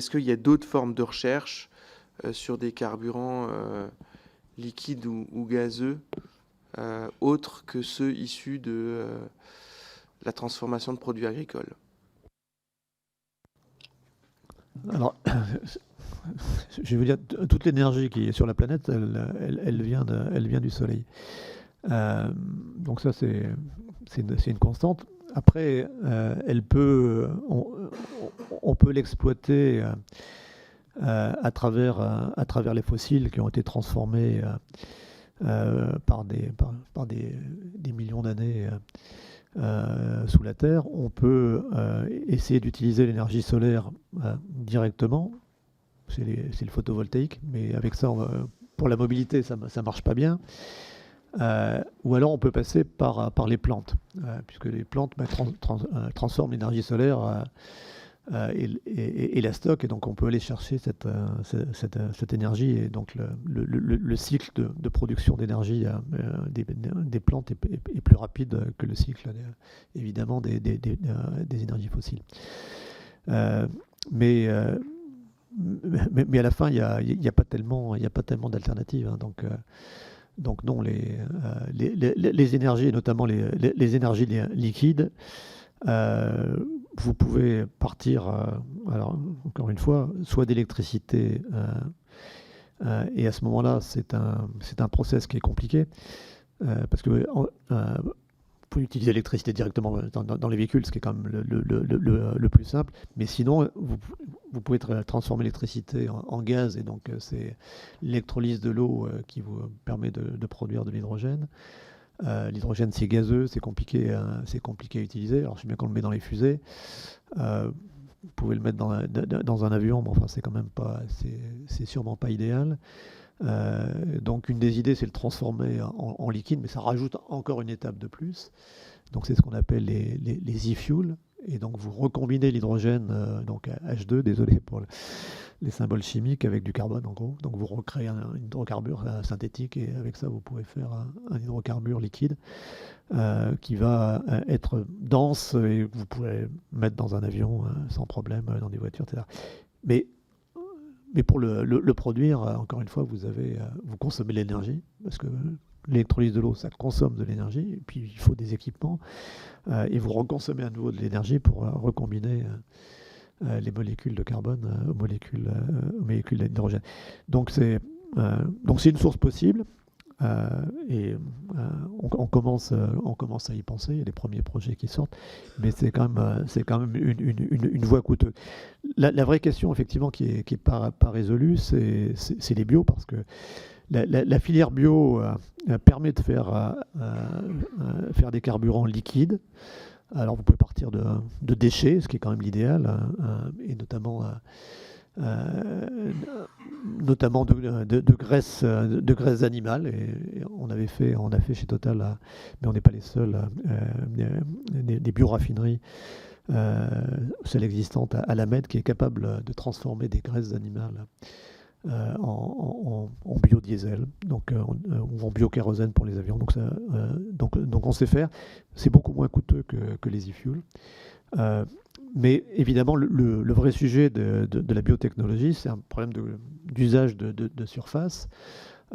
qu'il y a d'autres formes de recherche sur des carburants liquides ou gazeux autres que ceux issus de la transformation de produits agricoles? Alors, je veux dire, toute l'énergie qui est sur la planète, elle vient du Soleil. Donc ça, c'est une constante. Après, on peut l'exploiter à travers les fossiles qui ont été transformés par des millions d'années sous la Terre. On peut essayer d'utiliser l'énergie solaire directement. C'est le photovoltaïque, mais avec ça, pour la mobilité, ça ne marche pas bien. Ou alors on peut passer par les plantes, puisque les plantes transforment l'énergie solaire et la stockent, et donc on peut aller chercher cette énergie, et donc le cycle de production d'énergie des plantes est plus rapide que le cycle, évidemment, des énergies fossiles. Mais à la fin, il n'y a pas tellement d'alternatives, hein, donc non, les énergies, et notamment les énergies liquides, vous pouvez partir, alors encore une fois, soit d'électricité, et à ce moment-là, c'est un process qui est compliqué, parce que vous pouvez utiliser l'électricité directement dans les véhicules, ce qui est quand même le plus simple, mais sinon, vous pouvez transformer l'électricité en gaz, et donc c'est l'électrolyse de l'eau qui vous permet de produire de l'hydrogène. L'hydrogène, c'est gazeux, c'est compliqué à utiliser. Alors, je sais bien qu'on le met dans les fusées. Vous pouvez le mettre dans un avion, mais enfin, c'est quand même pas, c'est sûrement pas idéal. Donc, une des idées, c'est le transformer en liquide, mais ça rajoute encore une étape de plus. Donc, c'est ce qu'on appelle les e-fuels. Et donc, vous recombinez l'hydrogène, donc H2, désolé pour les symboles chimiques, avec du carbone, en gros. Donc, vous recréez un hydrocarbure synthétique, et avec ça, vous pouvez faire un hydrocarbure liquide qui va être dense, et vous pouvez mettre dans un avion sans problème, dans des voitures, etc. Mais pour le produire, encore une fois, vous consommez de l'énergie, parce que l'électrolyse de l'eau, ça consomme de l'énergie, et puis il faut des équipements, et vous reconsommez à nouveau de l'énergie pour recombiner les molécules de carbone aux molécules d'hydrogène. Donc c'est une source possible, et on commence à y penser. Il y a des premiers projets qui sortent, mais c'est quand même une voie coûteuse. La vraie question, effectivement, qui est pas résolue, c'est les bio, parce que la filière bio permet de faire des carburants liquides. Alors vous pouvez partir de déchets, ce qui est quand même l'idéal, et notamment de graisses animales. Et on a fait chez Total, mais on n'est pas les seuls, des bioraffineries, celle existante à La Mède, qui est capable de transformer des graisses animales en biodiesel, donc ou en biokérosène pour les avions. Donc on sait faire. C'est beaucoup moins coûteux que les e-fuels. Mais évidemment, le vrai sujet de la biotechnologie, c'est un problème d'usage de surface.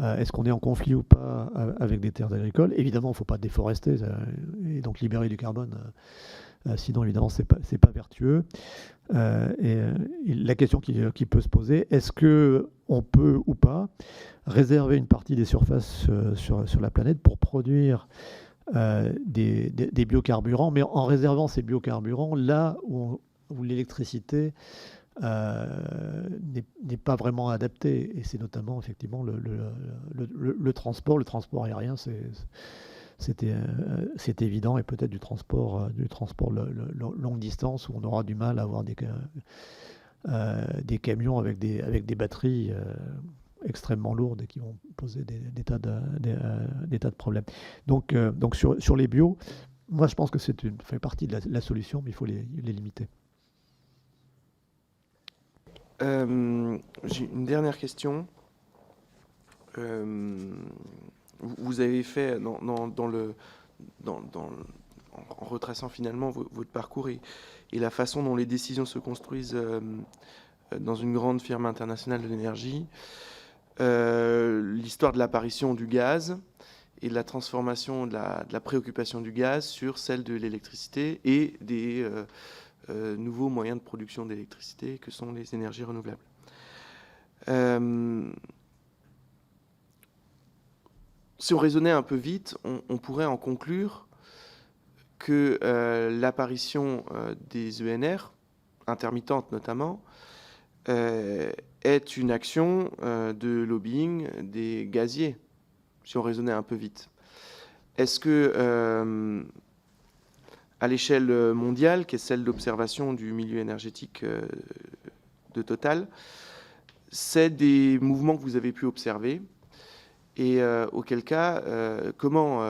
Est-ce qu'on est en conflit ou pas avec des terres agricoles? Évidemment, il ne faut pas déforester et donc libérer du carbone. Sinon, évidemment, c'est pas vertueux. Et la question qui peut se poser, est-ce qu'on peut ou pas réserver une partie des surfaces sur la planète pour produire des biocarburants, mais en réservant ces biocarburants là où l'électricité n'est pas vraiment adaptée. Et c'est notamment, effectivement, le transport. Le transport aérien, c'est évident, et peut-être du transport longue distance, où on aura du mal à avoir des camions avec des batteries extrêmement lourdes, et qui vont poser des tas de problèmes. Donc sur les bio, moi je pense que fait partie de la solution, mais il faut les limiter. J'ai une dernière question. vous avez fait en retraçant finalement votre parcours et la façon dont les décisions se construisent dans une grande firme internationale de l'énergie, l'histoire de l'apparition du gaz et de la transformation de la préoccupation du gaz sur celle de l'électricité et des nouveaux moyens de production d'électricité que sont les énergies renouvelables. Si on raisonnait un peu vite, on pourrait en conclure que l'apparition des ENR, intermittentes notamment, est une action de lobbying des gaziers, si on raisonnait un peu vite. Est-ce que, à l'échelle mondiale, qui est celle d'observation du milieu énergétique de Total, c'est des mouvements que vous avez pu observer? Et auquel cas, comment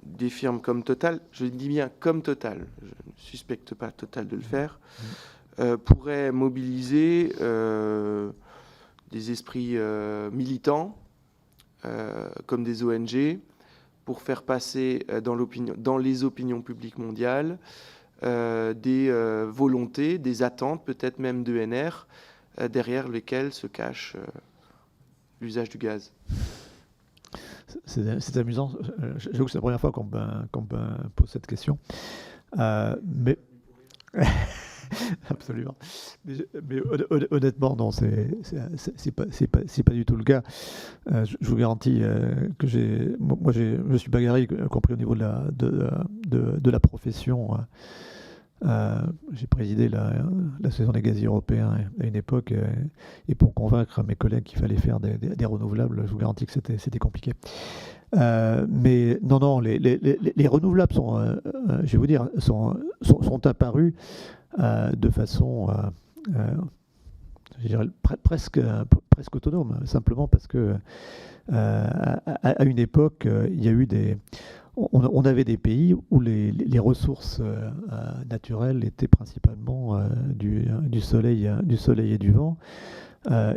des firmes comme Total, je dis bien comme Total, je ne suspecte pas Total de le faire, pourraient mobiliser des esprits militants comme des ONG pour faire passer dans les opinions publiques mondiales des volontés, des attentes, peut-être même d'ENR, derrière lesquelles se cache l'usage du gaz. C'est amusant. J'avoue que c'est la première fois qu'on me pose cette question. Mais absolument. Mais honnêtement, non, c'est pas du tout le cas. Je vous garantis que je me suis bagarré, y compris au niveau de la profession. J'ai présidé l'association des gaziers européens à une époque, et pour convaincre mes collègues qu'il fallait faire des renouvelables, je vous garantis que c'était compliqué. Mais non, les renouvelables je vais vous dire, sont apparus de façon, je dirais, presque autonome, simplement parce que à une époque, il y a eu on avait des pays où les ressources naturelles étaient principalement du soleil et du vent,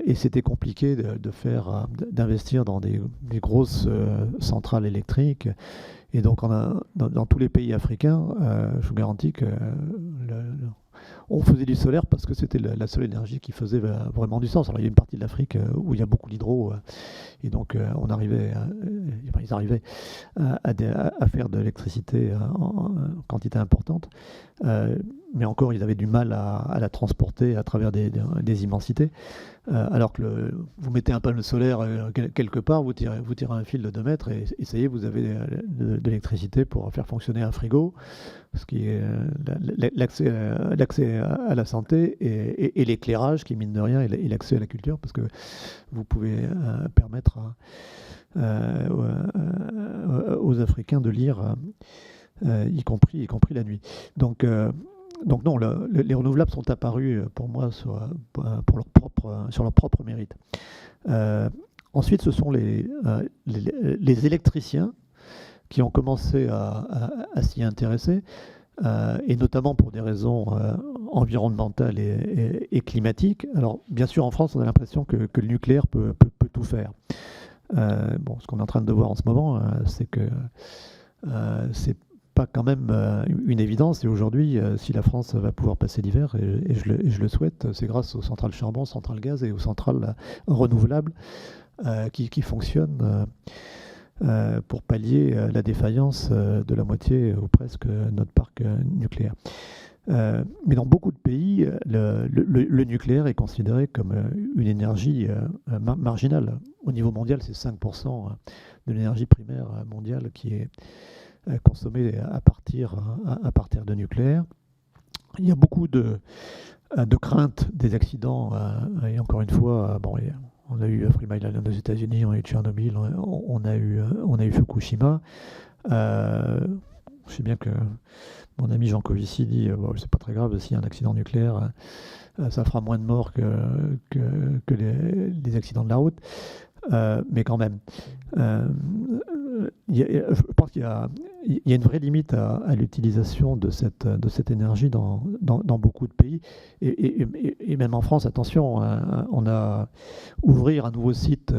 et c'était compliqué d'investir dans des grosses centrales électriques. Et donc dans tous les pays africains, je vous garantis que on faisait du solaire parce que c'était la seule énergie qui faisait vraiment du sens. Alors il y a une partie de l'Afrique où il y a beaucoup d'hydro, et donc ils arrivaient à faire de l'électricité en quantité importante, mais encore ils avaient du mal à la transporter à travers des immensités. Alors que vous mettez un panneau solaire quelque part, vous tirez un fil de 2 mètres et ça y est, vous avez de l'électricité pour faire fonctionner un frigo, ce qui est l'accès à la santé et l'éclairage qui, mine de rien, et l'accès à la culture, parce que vous pouvez permettre aux Africains de lire, y compris la nuit. Donc non, les renouvelables sont apparus pour moi sur leur propre mérite. Ensuite, ce sont les électriciens qui ont commencé à s'y intéresser, et notamment pour des raisons environnementales et climatiques. Alors, bien sûr, en France, on a l'impression que le nucléaire peut tout faire. Ce qu'on est en train de voir en ce moment, c'est que c'est pas quand même une évidence. Et aujourd'hui, si la France va pouvoir passer l'hiver, et je le souhaite, c'est grâce aux centrales charbon, centrales gaz et aux centrales renouvelables qui fonctionnent pour pallier la défaillance de la moitié ou presque de notre parc nucléaire. Mais dans beaucoup de pays, le nucléaire est considéré comme une énergie marginale. Au niveau mondial, c'est 5% de l'énergie primaire mondiale qui est consommée à partir de nucléaire. Il y a beaucoup de craintes des accidents, et encore une fois, on a eu Three Mile Island aux États-Unis, on a eu Tchernobyl, on a eu Fukushima. Je sais bien que mon ami Jean Covici dit c'est pas très grave, s'il y a un accident nucléaire, ça fera moins de morts que les accidents de la route. Mais quand même, je pense qu'il y a une vraie limite à l'utilisation de cette énergie dans beaucoup de pays. Et même en France, attention, on a ouvrir un nouveau site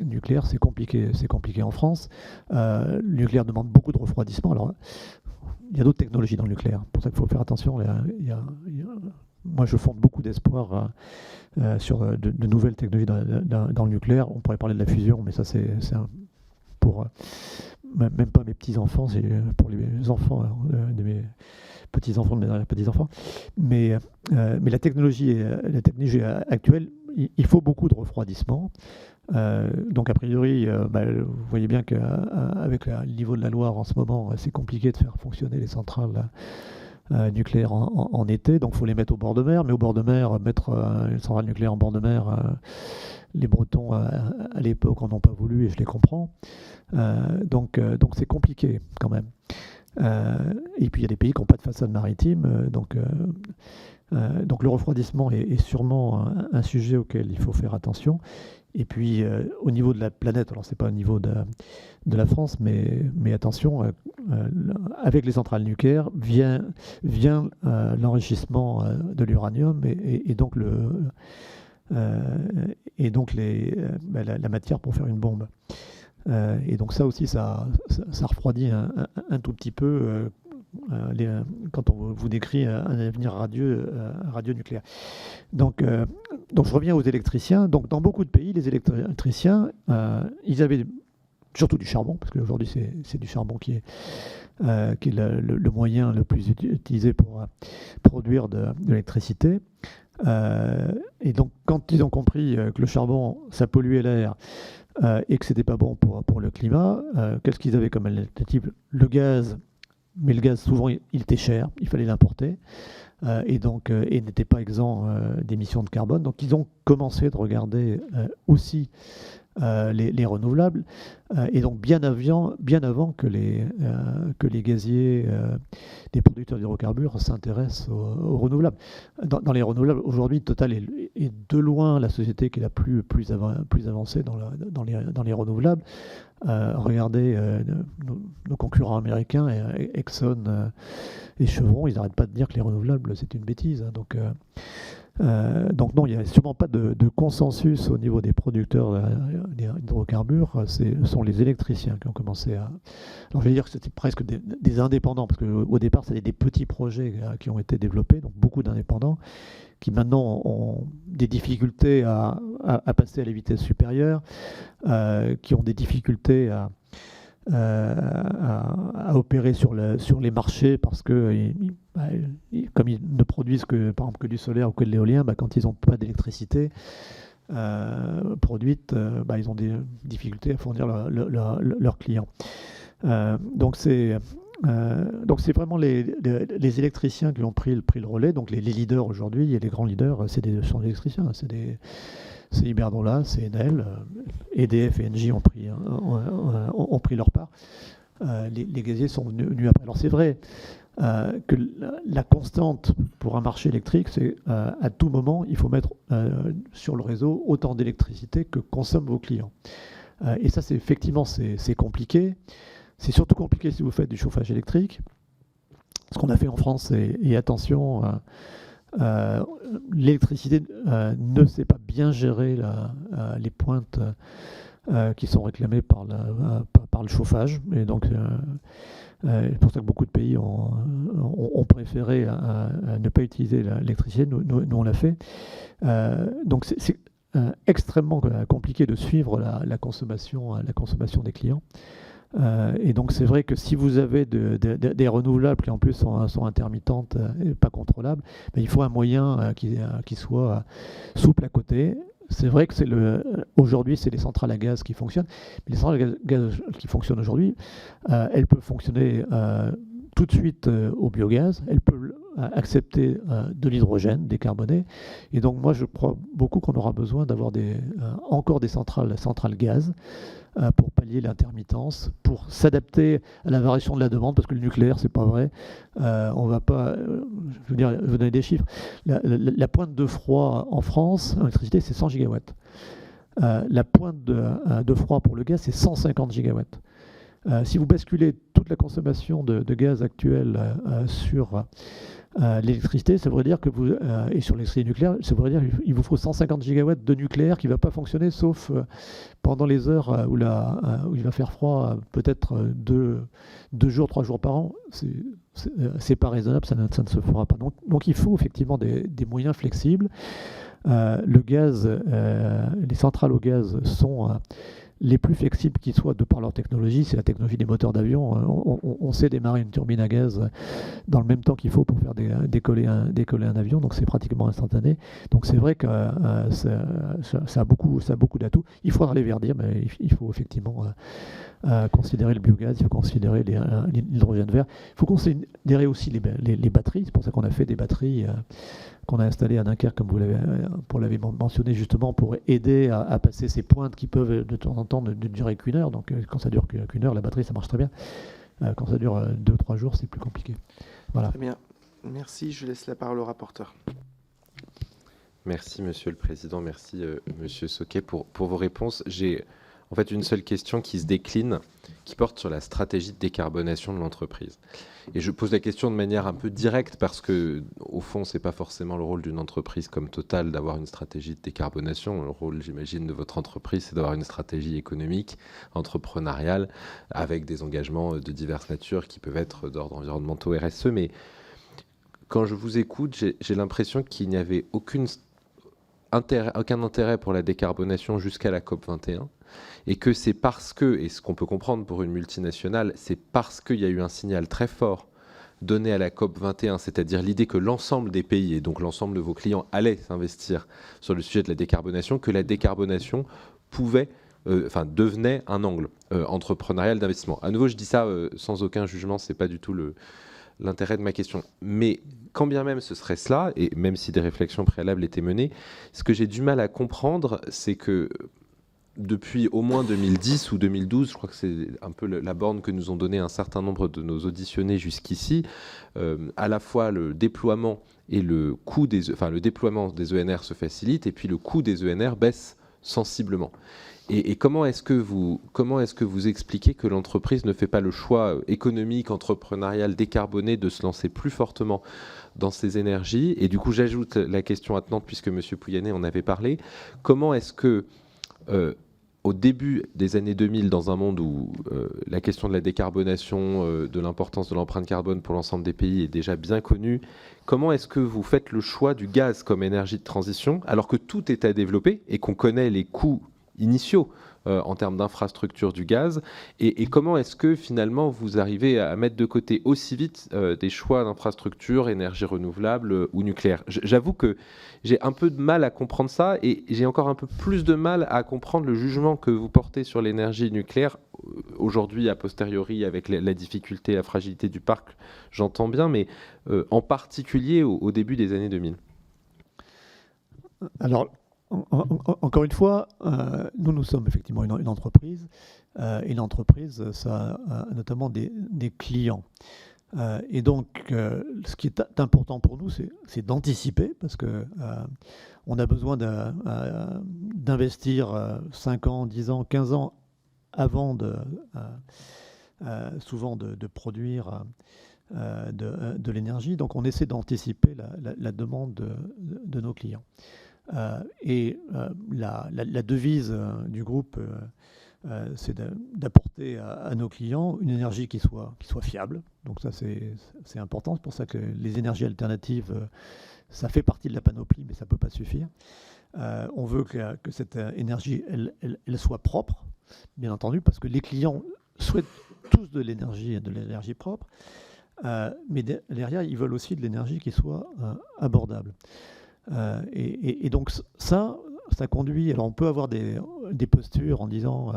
nucléaire, c'est compliqué en France. Le nucléaire demande beaucoup de refroidissement. Alors, il y a d'autres technologies dans le nucléaire. C'est pour ça qu'il faut faire attention. Moi, je fonde beaucoup d'espoir sur de nouvelles technologies dans le nucléaire. On pourrait parler de la fusion, mais ça, c'est pour même pas mes petits-enfants, c'est pour les enfants de mes petits-enfants, de mes petits-enfants. Mais la technologie actuelle, il faut beaucoup de refroidissement. Donc a priori, vous voyez bien qu'avec le niveau de la Loire en ce moment, c'est compliqué de faire fonctionner les centrales nucléaires en été. Donc il faut les mettre au bord de mer. Mais au bord de mer, mettre une centrale nucléaire en bord de mer, les Bretons à l'époque en ont pas voulu et je les comprends. Donc c'est compliqué quand même. Et puis il y a des pays qui n'ont pas de façade maritime. Donc le refroidissement est sûrement un sujet auquel il faut faire attention. Et puis au niveau de la planète, alors c'est pas au niveau de la France, mais attention, avec les centrales nucléaires vient l'enrichissement de l'uranium et donc la matière pour faire une bombe. Et donc ça aussi, ça refroidit un tout petit peu quand on vous décrit un avenir radionucléaire. Donc je reviens aux électriciens. Donc dans beaucoup de pays, les électriciens, ils avaient surtout du charbon, parce qu'aujourd'hui c'est du charbon qui est le moyen le plus utilisé pour produire de l'électricité. Et donc quand ils ont compris que le charbon, ça polluait l'air, et que c'était pas bon pour le climat, qu'est-ce qu'ils avaient comme alternative? Le gaz. Mais le gaz, souvent, il était cher, il fallait l'importer, et n'était pas exempt d'émissions de carbone. Donc, ils ont commencé de regarder aussi les renouvelables, et donc bien avant que les gaziers, les producteurs d'hydrocarbures s'intéressent aux renouvelables. Dans les renouvelables, aujourd'hui, Total est de loin la société qui est la plus avancée dans les renouvelables. Regardez nos concurrents américains, Exxon et Chevron, ils n'arrêtent pas de dire que les renouvelables, c'est une bêtise. Donc non, il n'y a sûrement pas de consensus au niveau des producteurs d'hydrocarbures. Ce sont les électriciens qui ont commencé à... Alors je vais dire que c'était presque des indépendants, parce qu'au départ, c'était des petits projets qui ont été développés, donc beaucoup d'indépendants, qui maintenant ont des difficultés à passer à la vitesse supérieure, qui ont des difficultés à opérer sur les marchés parce que comme ils ne produisent par exemple que du solaire ou que de l'éolien, quand ils n'ont pas d'électricité produite, ils ont des difficultés à fournir leurs clients. Donc c'est vraiment les électriciens qui ont pris le relais. Donc les leaders aujourd'hui, et les grands leaders, sont des électriciens. C'est Iberdrola, c'est Enel, EDF et Engie ont pris leur part. Les gaziers sont venus après. Alors c'est vrai que la constante pour un marché électrique, c'est à tout moment, il faut mettre sur le réseau autant d'électricité que consomment vos clients. Et ça, c'est compliqué. C'est surtout compliqué si vous faites du chauffage électrique. Ce qu'on a fait en France, et attention, l'électricité ne sait pas bien gérer les pointes qui sont réclamées par le chauffage. Et donc, c'est pour ça que beaucoup de pays ont préféré ne pas utiliser l'électricité. Nous, on l'a fait. Donc, c'est extrêmement compliqué de suivre la consommation des clients. Et donc c'est vrai que si vous avez des renouvelables qui en plus sont intermittentes et pas contrôlables, il faut un moyen qui soit souple à côté. C'est vrai que aujourd'hui c'est les centrales à gaz qui fonctionnent, mais les centrales à gaz qui fonctionnent aujourd'hui, elles peuvent fonctionner tout de suite au biogaz, elles peuvent accepter de l'hydrogène décarboné, et donc moi je crois beaucoup qu'on aura besoin d'avoir encore des centrales gaz pour pallier l'intermittence, pour s'adapter à la variation de la demande, parce que le nucléaire, c'est pas vrai. On va pas... je vais vous donner des chiffres. La pointe de froid en France, en électricité, c'est 100 gigawatts. La pointe de froid pour le gaz, c'est 150 gigawatts. Si vous basculez toute la consommation de gaz actuelle sur l'électricité, ça voudrait dire que et sur l'électricité nucléaire, ça voudrait dire qu'il vous faut 150 gigawatts de nucléaire qui ne va pas fonctionner sauf pendant les heures où il va faire froid, peut-être 2 jours, 3 jours par an. C'est pas raisonnable, ça ne se fera pas. Donc il faut effectivement des moyens flexibles. Le gaz, les centrales au gaz sont les plus flexibles qui soient de par leur technologie. C'est la technologie des moteurs d'avion. On sait démarrer une turbine à gaz dans le même temps qu'il faut pour faire décoller un avion, donc c'est pratiquement instantané. Donc c'est vrai que ça a beaucoup d'atouts. Il faudra les verdir, mais il faut effectivement considérer le biogaz, il faut considérer l'hydrogène vert. Il faut considérer aussi les batteries. C'est pour ça qu'on a fait des batteries qu'on a installées à Dunkerque, comme vous l'avez mentionné, justement pour aider à passer ces pointes qui peuvent de temps en temps ne durer qu'une heure. Donc quand ça dure qu'une heure, la batterie, ça marche très bien. Quand ça dure 2-3 jours, c'est plus compliqué. Voilà. Très bien. Merci. Je laisse la parole au rapporteur. Merci, Monsieur le Président. Merci, Monsieur Soquet, pour vos réponses. J'ai en fait une seule question qui se décline, qui porte sur la stratégie de décarbonation de l'entreprise. Et je pose la question de manière un peu directe parce que, au fond, c'est pas forcément le rôle d'une entreprise comme Total d'avoir une stratégie de décarbonation. Le rôle, j'imagine, de votre entreprise, c'est d'avoir une stratégie économique, entrepreneuriale, avec des engagements de diverses natures qui peuvent être d'ordre environnementaux, RSE. Mais quand je vous écoute, j'ai l'impression qu'il n'y avait aucun intérêt pour la décarbonation jusqu'à la COP21. Et que c'est parce que, et ce qu'on peut comprendre pour une multinationale, c'est parce qu'il y a eu un signal très fort donné à la COP21, c'est-à-dire l'idée que l'ensemble des pays, et donc l'ensemble de vos clients, allaient s'investir sur le sujet de la décarbonation, que la décarbonation devenait un angle entrepreneurial d'investissement. À nouveau, je dis ça sans aucun jugement, c'est pas du tout l'intérêt de ma question. Mais quand bien même ce serait cela, et même si des réflexions préalables étaient menées, ce que j'ai du mal à comprendre, c'est que depuis au moins 2010 ou 2012, je crois que c'est un peu la borne que nous ont donné un certain nombre de nos auditionnés jusqu'ici, à la fois le déploiement et le coût le déploiement des ENR se facilite et puis le coût des ENR baisse sensiblement. Et comment est-ce que vous expliquez que l'entreprise ne fait pas le choix économique, entrepreneurial, décarboné de se lancer plus fortement dans ces énergies? Et du coup, j'ajoute la question attenante, puisque M. Pouyanné en avait parlé. Comment est-ce que au début des années 2000, dans un monde où la question de la décarbonation, de l'importance de l'empreinte carbone pour l'ensemble des pays est déjà bien connue, comment est-ce que vous faites le choix du gaz comme énergie de transition, alors que tout est à développer et qu'on connaît les coûts initiaux en termes d'infrastructure du gaz, et comment est-ce que finalement vous arrivez à mettre de côté aussi vite des choix d'infrastructure, énergie renouvelable ou nucléaire? J'avoue que j'ai un peu de mal à comprendre ça, et j'ai encore un peu plus de mal à comprendre le jugement que vous portez sur l'énergie nucléaire aujourd'hui, a posteriori, avec la difficulté, la fragilité du parc, j'entends bien, mais en particulier au début des années 2000. Alors, encore une fois, nous sommes effectivement une entreprise. Et l'entreprise, ça a notamment des clients. Et donc, ce qui est important pour nous, c'est d'anticiper, parce que on a besoin d'investir 5 ans, 10 ans, 15 ans avant souvent de produire de l'énergie. Donc, on essaie d'anticiper la demande de nos clients. Et la devise du groupe, c'est d'apporter à nos clients une énergie qui soit fiable. Donc ça, c'est important. C'est pour ça que les énergies alternatives, ça fait partie de la panoplie, mais ça ne peut pas suffire. On veut que cette énergie, elle soit propre, bien entendu, parce que les clients souhaitent tous de l'énergie propre. Mais derrière, ils veulent aussi de l'énergie qui soit abordable. Et donc ça conduit. Alors on peut avoir des postures en disant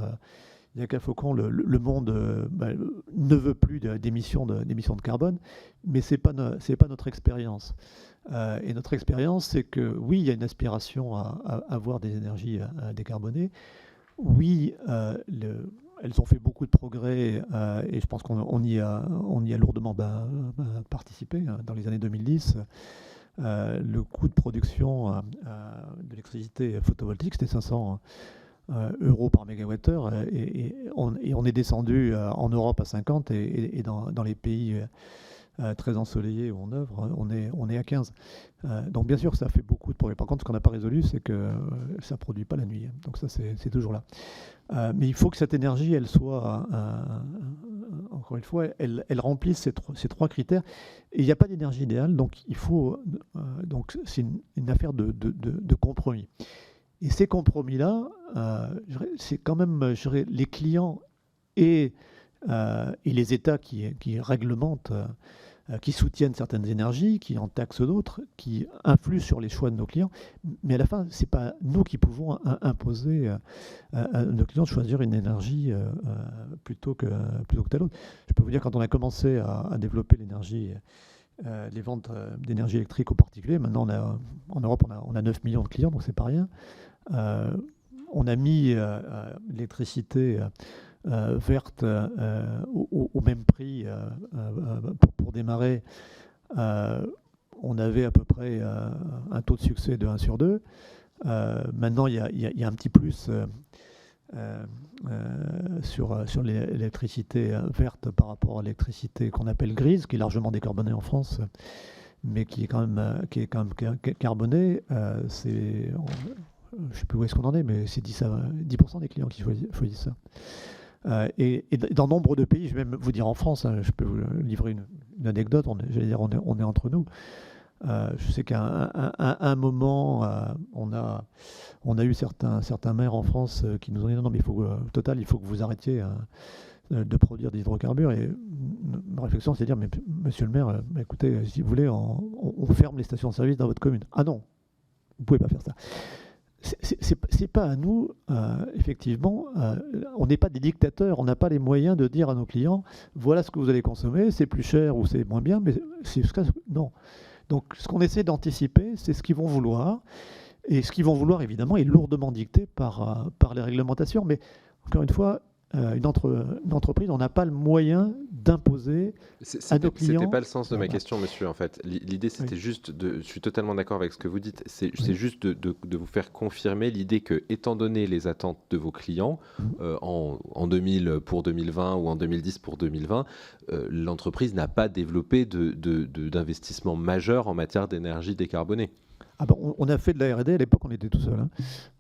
il n'y a qu'à Faucon, le monde ne veut plus d'émissions de carbone, mais c'est pas notre expérience. Et notre expérience, c'est que oui, il y a une aspiration à avoir des énergies décarbonées. Oui, elles ont fait beaucoup de progrès, et je pense qu'on y a lourdement participé dans les années 2010. Le coût de production d'électricité photovoltaïque, c'était 500 euros par mégawattheure, et on est descendu en Europe à 50, et dans les pays très ensoleillés où on œuvre, on est à 15. Donc bien sûr, ça fait beaucoup de problèmes. Par contre, ce qu'on n'a pas résolu, c'est que ça ne produit pas la nuit. Donc ça, c'est toujours là. Mais il faut que cette énergie, elle soit, encore une fois, elle remplisse ces trois critères. Et il n'y a pas d'énergie idéale, donc il faut, donc c'est une affaire de compromis. Et ces compromis-là, c'est quand même, les clients et les États qui réglementent, qui soutiennent certaines énergies, qui en taxent d'autres, qui influent sur les choix de nos clients. Mais à la fin, ce n'est pas nous qui pouvons imposer à nos clients de choisir une énergie plutôt que telle autre. Je peux vous dire, quand on a commencé à développer l'énergie, les ventes d'énergie électrique aux particuliers, maintenant en Europe, on a 9 millions de clients, donc c'est pas rien. On a mis l'électricité verte au même prix pour démarrer. On avait à peu près un taux de succès de 1 sur 2. Maintenant, il y a un petit plus sur l'électricité verte par rapport à l'électricité qu'on appelle grise, qui est largement décarbonée en France, mais qui est quand même carbonée. Je ne sais plus où est-ce qu'on en est, mais c'est 10% des clients qui choisissent ça. Et dans nombre de pays, je vais même vous dire en France, je peux vous livrer une anecdote, on est entre nous. Je sais qu'à un moment, on a eu certains maires en France qui nous ont dit non, mais il faut que vous arrêtiez de produire des hydrocarbures. Et ma réflexion, c'est de dire, mais monsieur le maire, écoutez, si vous voulez, on ferme les stations de service dans votre commune. Ah non, vous ne pouvez pas faire ça. C'est pas à nous, effectivement, on n'est pas des dictateurs, on n'a pas les moyens de dire à nos clients, voilà ce que vous allez consommer, c'est plus cher ou c'est moins bien, mais non. Donc ce qu'on essaie d'anticiper, c'est ce qu'ils vont vouloir, et ce qu'ils vont vouloir, évidemment, est lourdement dicté par les réglementations, mais encore une fois, une entreprise, on n'a pas le moyen d'imposer à nos clients. C'était pas le sens de ma question, monsieur, en fait. L'idée, c'était juste je suis totalement d'accord avec ce que vous dites, c'est juste de vous faire confirmer l'idée que, étant donné les attentes de vos clients, en 2000 pour 2020 ou en 2010 pour 2020, l'entreprise n'a pas développé d'investissement majeur en matière d'énergie décarbonée. Ah ben, on a fait de la R&D, à l'époque on était tout seul.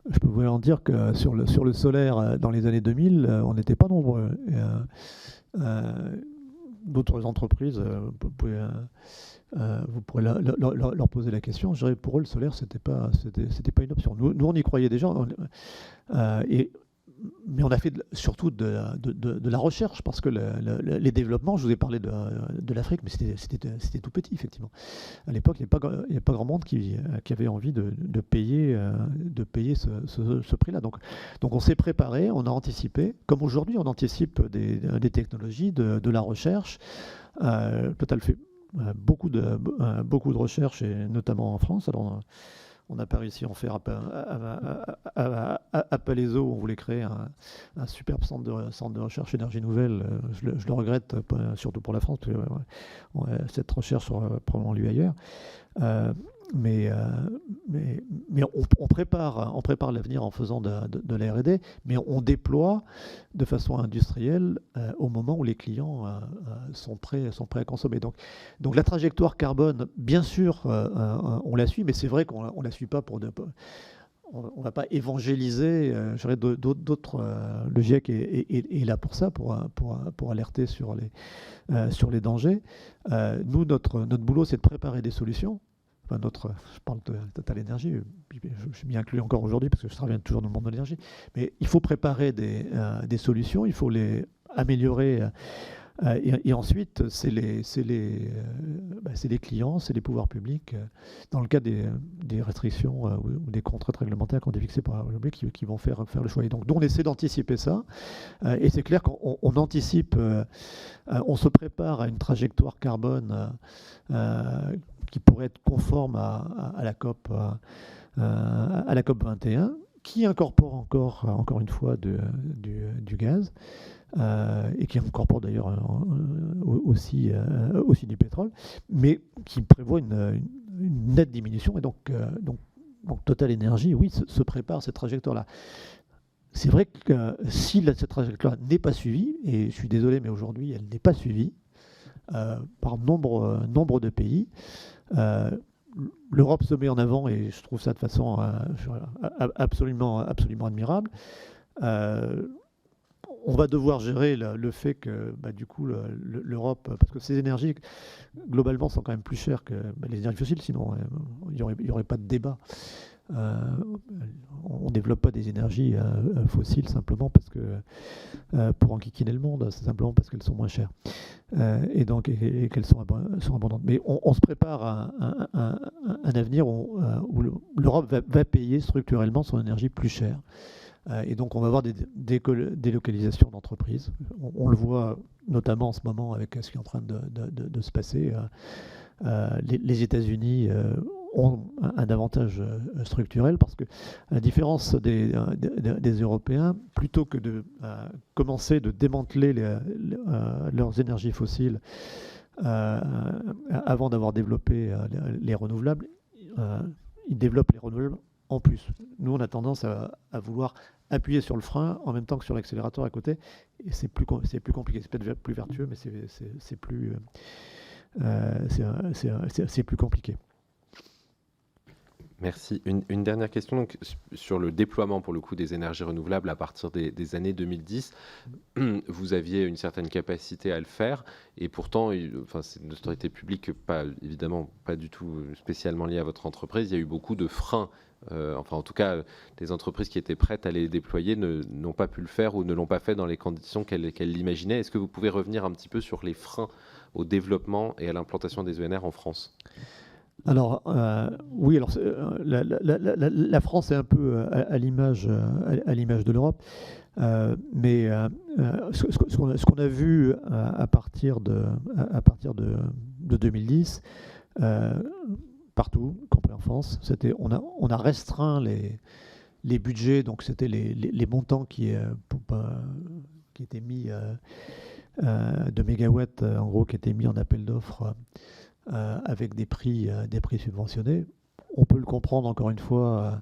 Je peux vous en dire que sur le solaire, dans les années 2000, on n'était pas nombreux. D'autres entreprises, vous pourrez leur poser la question. Je dirais, pour eux, le solaire, c'était pas une option. Nous, on y croyait déjà. Mais on a fait surtout de la recherche, parce que les développements, je vous ai parlé de l'Afrique, mais c'était tout petit, effectivement. À l'époque, il n'y a pas grand monde qui avait envie de payer ce prix-là. Donc on s'est préparé, on a anticipé, comme aujourd'hui on anticipe des technologies, de la recherche. Total fait beaucoup de recherches, et notamment en France. Alors, on n'a pas réussi à en faire à Palaiseau, où on voulait créer un superbe centre de recherche énergie nouvelle. Je le regrette, surtout pour la France, parce que cette recherche aura probablement lieu ailleurs. Mais on prépare l'avenir en faisant de la R&D, mais on déploie de façon industrielle au moment où les clients sont prêts à consommer. Donc la trajectoire carbone, bien sûr, on la suit, mais c'est vrai qu'on ne la suit pas on ne va pas évangéliser. D'autres, le GIEC est là pour ça, pour alerter sur les dangers. Nous, notre boulot, c'est de préparer des solutions. Enfin, je parle de Total Energy, je m'y inclus encore aujourd'hui parce que je travaille toujours dans le monde de l'énergie. Mais il faut préparer des solutions, il faut les améliorer. Et ensuite, c'est les clients, c'est les pouvoirs publics, dans le cas des restrictions ou des contraintes réglementaires qui ont été fixées par le public, qui vont faire le choix. Et donc, nous, on essaie d'anticiper ça. Et c'est clair qu'on anticipe, on se prépare à une trajectoire carbone qui pourrait être conforme à la COP 21, qui incorpore encore une fois du gaz, et qui incorpore d'ailleurs aussi du pétrole, mais qui prévoit une nette diminution. Et donc Total Energy, oui, se prépare cette trajectoire-là. c'est vrai que si cette trajectoire n'est pas suivie, et je suis désolé, mais aujourd'hui, elle n'est pas suivie par nombre de pays, l'Europe se met en avant, et je trouve ça de façon absolument admirable. On va devoir gérer le fait que, du coup, l'Europe, parce que ces énergies, globalement, sont quand même plus chères que les énergies fossiles, sinon il n'y aurait pas de débat. On ne développe pas des énergies fossiles simplement parce que pour enquiquiner le monde, c'est simplement parce qu'elles sont moins chères et qu'elles sont abondantes. Mais on se prépare à un avenir où l'Europe va payer structurellement son énergie plus chère. Et donc on va avoir des délocalisations d'entreprises. On le voit notamment en ce moment avec ce qui est en train de se passer. Les États-Unis ont un avantage structurel parce que, à la différence des Européens, plutôt que de commencer de démanteler leurs énergies fossiles avant d'avoir développé les renouvelables, ils développent les renouvelables en plus. Nous, on a tendance à vouloir appuyer sur le frein en même temps que sur l'accélérateur à côté, et c'est plus compliqué. C'est peut-être plus vertueux, mais c'est plus compliqué. Merci. Une dernière question donc, sur le déploiement pour le coup des énergies renouvelables à partir des années 2010. Vous aviez une certaine capacité à le faire et pourtant, c'est une autorité publique évidemment pas du tout spécialement liée à votre entreprise. Il y a eu beaucoup de freins. En tout cas, les entreprises qui étaient prêtes à les déployer n'ont pas pu le faire ou ne l'ont pas fait dans les conditions qu'elles l'imaginaient. Est-ce que vous pouvez revenir un petit peu sur les freins au développement et à l'implantation des ENR en France ? Alors, oui, la France est un peu à l'image de l'Europe, mais ce qu'on a vu à partir de 2010, partout, y compris en France, on a restreint les budgets, donc c'était les montants qui étaient mis de mégawatts, en gros, qui étaient mis en appel d'offres. Avec des prix subventionnés. On peut le comprendre encore une fois,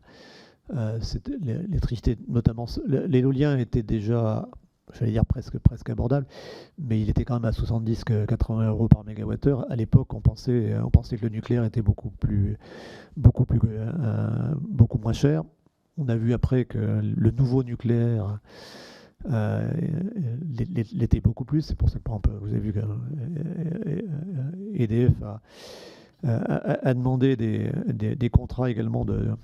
l'électricité, notamment l'éolien était déjà, j'allais dire presque abordable, mais il était quand même à 70-80 euros par mégawattheure. À l'époque, on pensait que le nucléaire était beaucoup moins cher. On a vu après que le nouveau nucléaire l'était beaucoup plus. C'est pour ça que, par exemple, vous avez vu que EDF a demandé des contrats également de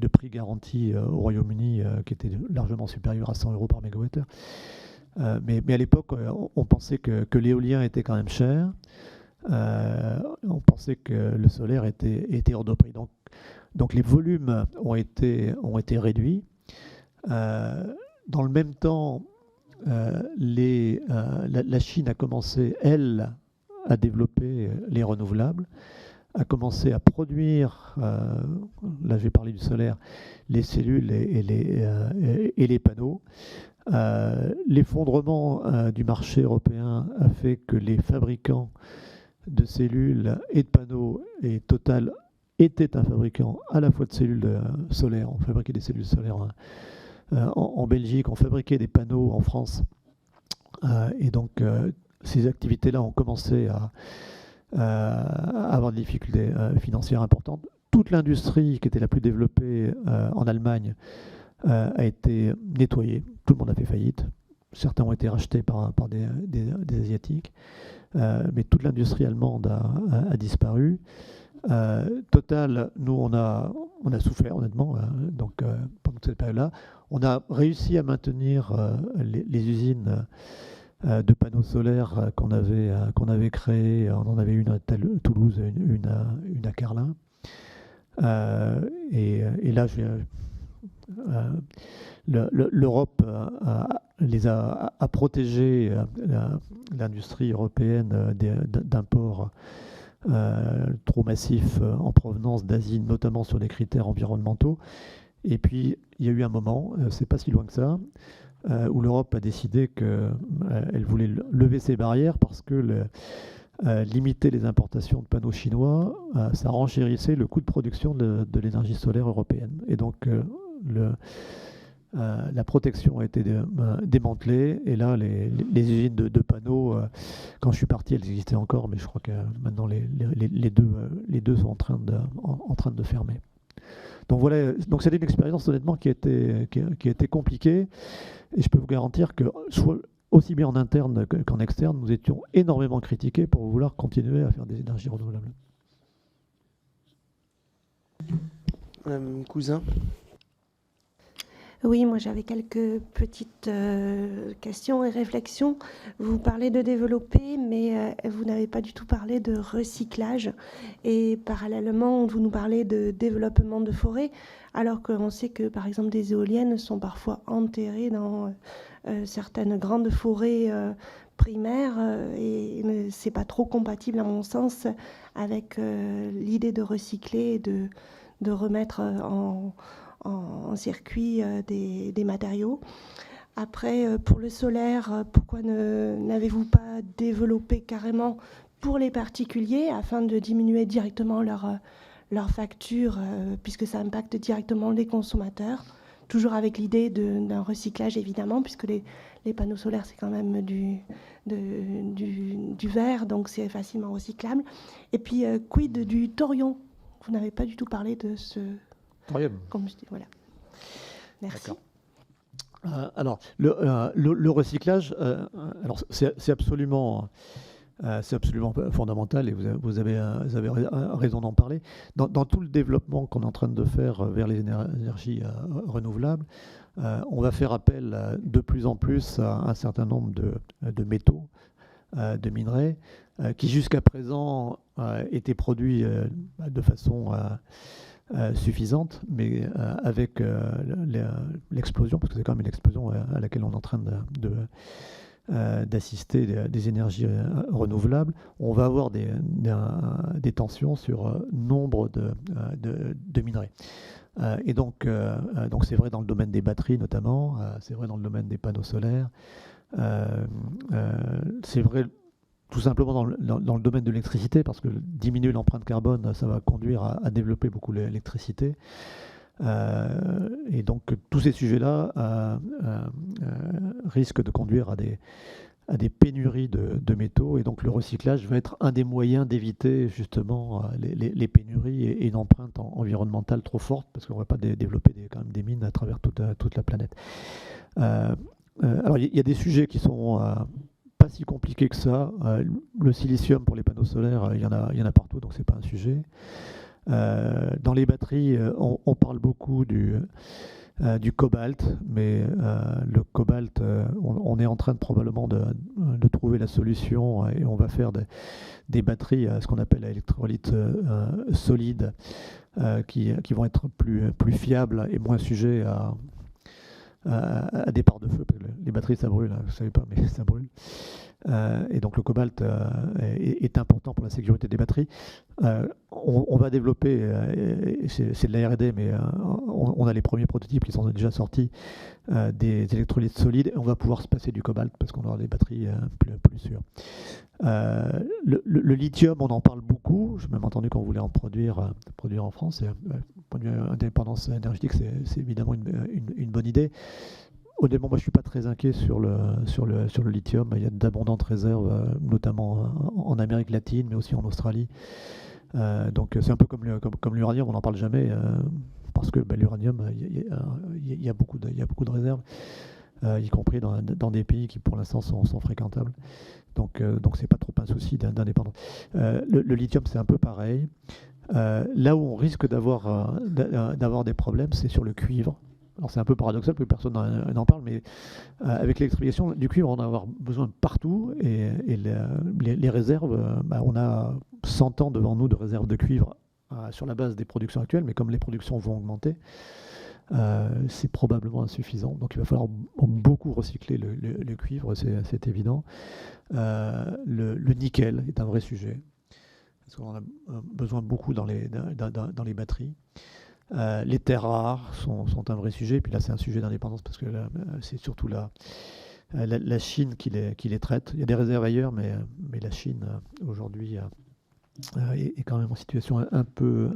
prix garantis au Royaume-Uni qui étaient largement supérieurs à 100 euros par mégawattheure. Mais à l'époque, on pensait que l'éolien était quand même cher. On pensait que le solaire était hors de prix. Donc les volumes ont été réduits. Dans le même temps, la Chine a commencé, elle, à développer les renouvelables, a commencé à produire, là je vais parler du solaire, les cellules et les panneaux. L'effondrement du marché européen a fait que les fabricants de cellules et de panneaux, et Total était un fabricant à la fois de cellules solaires, on fabriquait des cellules solaires en Belgique, on fabriquait des panneaux en France. Et donc, ces activités-là ont commencé à avoir des difficultés financières importantes. Toute l'industrie qui était la plus développée en Allemagne a été nettoyée. Tout le monde a fait faillite. Certains ont été rachetés par des Asiatiques. Mais toute l'industrie allemande a disparu. Total, nous, on a souffert, honnêtement, pendant cette période-là. On a réussi à maintenir les usines de panneaux solaires qu'on avait créées. On en avait une à Toulouse, une à Carlin. Et là, l'Europe a protégé l'industrie européenne d'imports trop massifs en provenance d'Asie, notamment sur des critères environnementaux. Et puis, il y a eu un moment, c'est pas si loin que ça, où l'Europe a décidé qu'elle voulait lever ses barrières parce que limiter les importations de panneaux chinois, ça renchérissait le coût de production de l'énergie solaire européenne. Et donc, la protection a été démantelée, et là, les usines de panneaux, quand je suis parti, elles existaient encore, mais je crois que maintenant, les deux sont en train de fermer. Donc voilà, donc c'était une expérience honnêtement qui a été compliquée, et je peux vous garantir que aussi bien en interne qu'en externe, nous étions énormément critiqués pour vouloir continuer à faire des énergies renouvelables. Madame Cousin. Oui, moi j'avais quelques petites questions et réflexions. Vous parlez de développer, mais vous n'avez pas du tout parlé de recyclage. Et parallèlement, vous nous parlez de développement de forêts, alors qu'on sait que, par exemple, des éoliennes sont parfois enterrées dans certaines grandes forêts primaires, et c'est pas trop compatible, à mon sens, avec l'idée de recycler et de remettre en circuit des matériaux. Après, pour le solaire, pourquoi n'avez-vous pas développé carrément pour les particuliers afin de diminuer directement leur facture, puisque ça impacte directement les consommateurs, toujours avec l'idée d'un recyclage évidemment, puisque les panneaux solaires c'est quand même du verre, donc c'est facilement recyclable. Et puis quid du thorium? Vous n'avez pas du tout parlé de ce combustible. Voilà. Merci. Alors, le recyclage, alors c'est absolument fondamental, et vous avez raison d'en parler. Dans tout le développement qu'on est en train de faire vers les énergies renouvelables, on va faire appel de plus en plus à un certain nombre de métaux, de minerais, qui jusqu'à présent étaient produits de façon suffisante, mais avec l'explosion, parce que c'est quand même une explosion à laquelle on est en train d'assister des énergies renouvelables, on va avoir des tensions sur nombre de minerais. Et donc c'est vrai dans le domaine des batteries notamment, c'est vrai dans le domaine des panneaux solaires, c'est vrai tout simplement dans le domaine de l'électricité, parce que diminuer l'empreinte carbone, ça va conduire à développer beaucoup l'électricité. Et donc tous ces sujets-là risquent de conduire à des pénuries de métaux, et donc le recyclage va être un des moyens d'éviter justement les pénuries et une empreinte environnementale trop forte, parce qu'on ne va pas développer quand même des mines à travers toute la planète. Alors il y a des sujets qui sont pas si compliqué que ça. Le silicium pour les panneaux solaires, il y en a partout, donc c'est pas un sujet. Dans les batteries, on parle beaucoup du cobalt, mais le cobalt, on est en train probablement de trouver la solution, et on va faire des batteries à ce qu'on appelle à électrolyte solide, qui vont être plus fiables et moins sujets à départ de feu, parce que les batteries ça brûle, vous ne savez pas, mais ça brûle. Et donc le cobalt est important pour la sécurité des batteries. On va développer, c'est de la R&D, mais on a les premiers prototypes qui sont déjà sortis, des électrolytes solides, et on va pouvoir se passer du cobalt parce qu'on aura des batteries plus sûres. Le lithium, on en parle beaucoup. J'ai même entendu qu'on voulait en produire en France. Point de vue indépendance énergétique, c'est évidemment une bonne idée. Honnêtement, moi je ne suis pas très inquiet sur le lithium. Il y a d'abondantes réserves, notamment en Amérique latine, mais aussi en Australie. Donc c'est un peu comme l'uranium, on n'en parle jamais, parce que l'uranium, il y a beaucoup de réserves, y compris dans des pays qui pour l'instant sont fréquentables. Donc c'est pas trop un souci d'indépendance. Le lithium, c'est un peu pareil. Là où on risque d'avoir des problèmes, c'est sur le cuivre. Alors c'est un peu paradoxal parce que personne n'en parle, mais avec l'électrification du cuivre, on va en avoir besoin partout, et les réserves, on a 100 ans devant nous de réserves de cuivre sur la base des productions actuelles, mais comme les productions vont augmenter, c'est probablement insuffisant. Donc il va falloir beaucoup recycler le cuivre, c'est évident. Le nickel est un vrai sujet, parce qu'on en a besoin beaucoup dans les batteries. Les terres rares sont un vrai sujet, puis là c'est un sujet d'indépendance, parce que c'est surtout la Chine qui les traite. Il y a des réserves ailleurs, mais la Chine aujourd'hui est quand même en situation un peu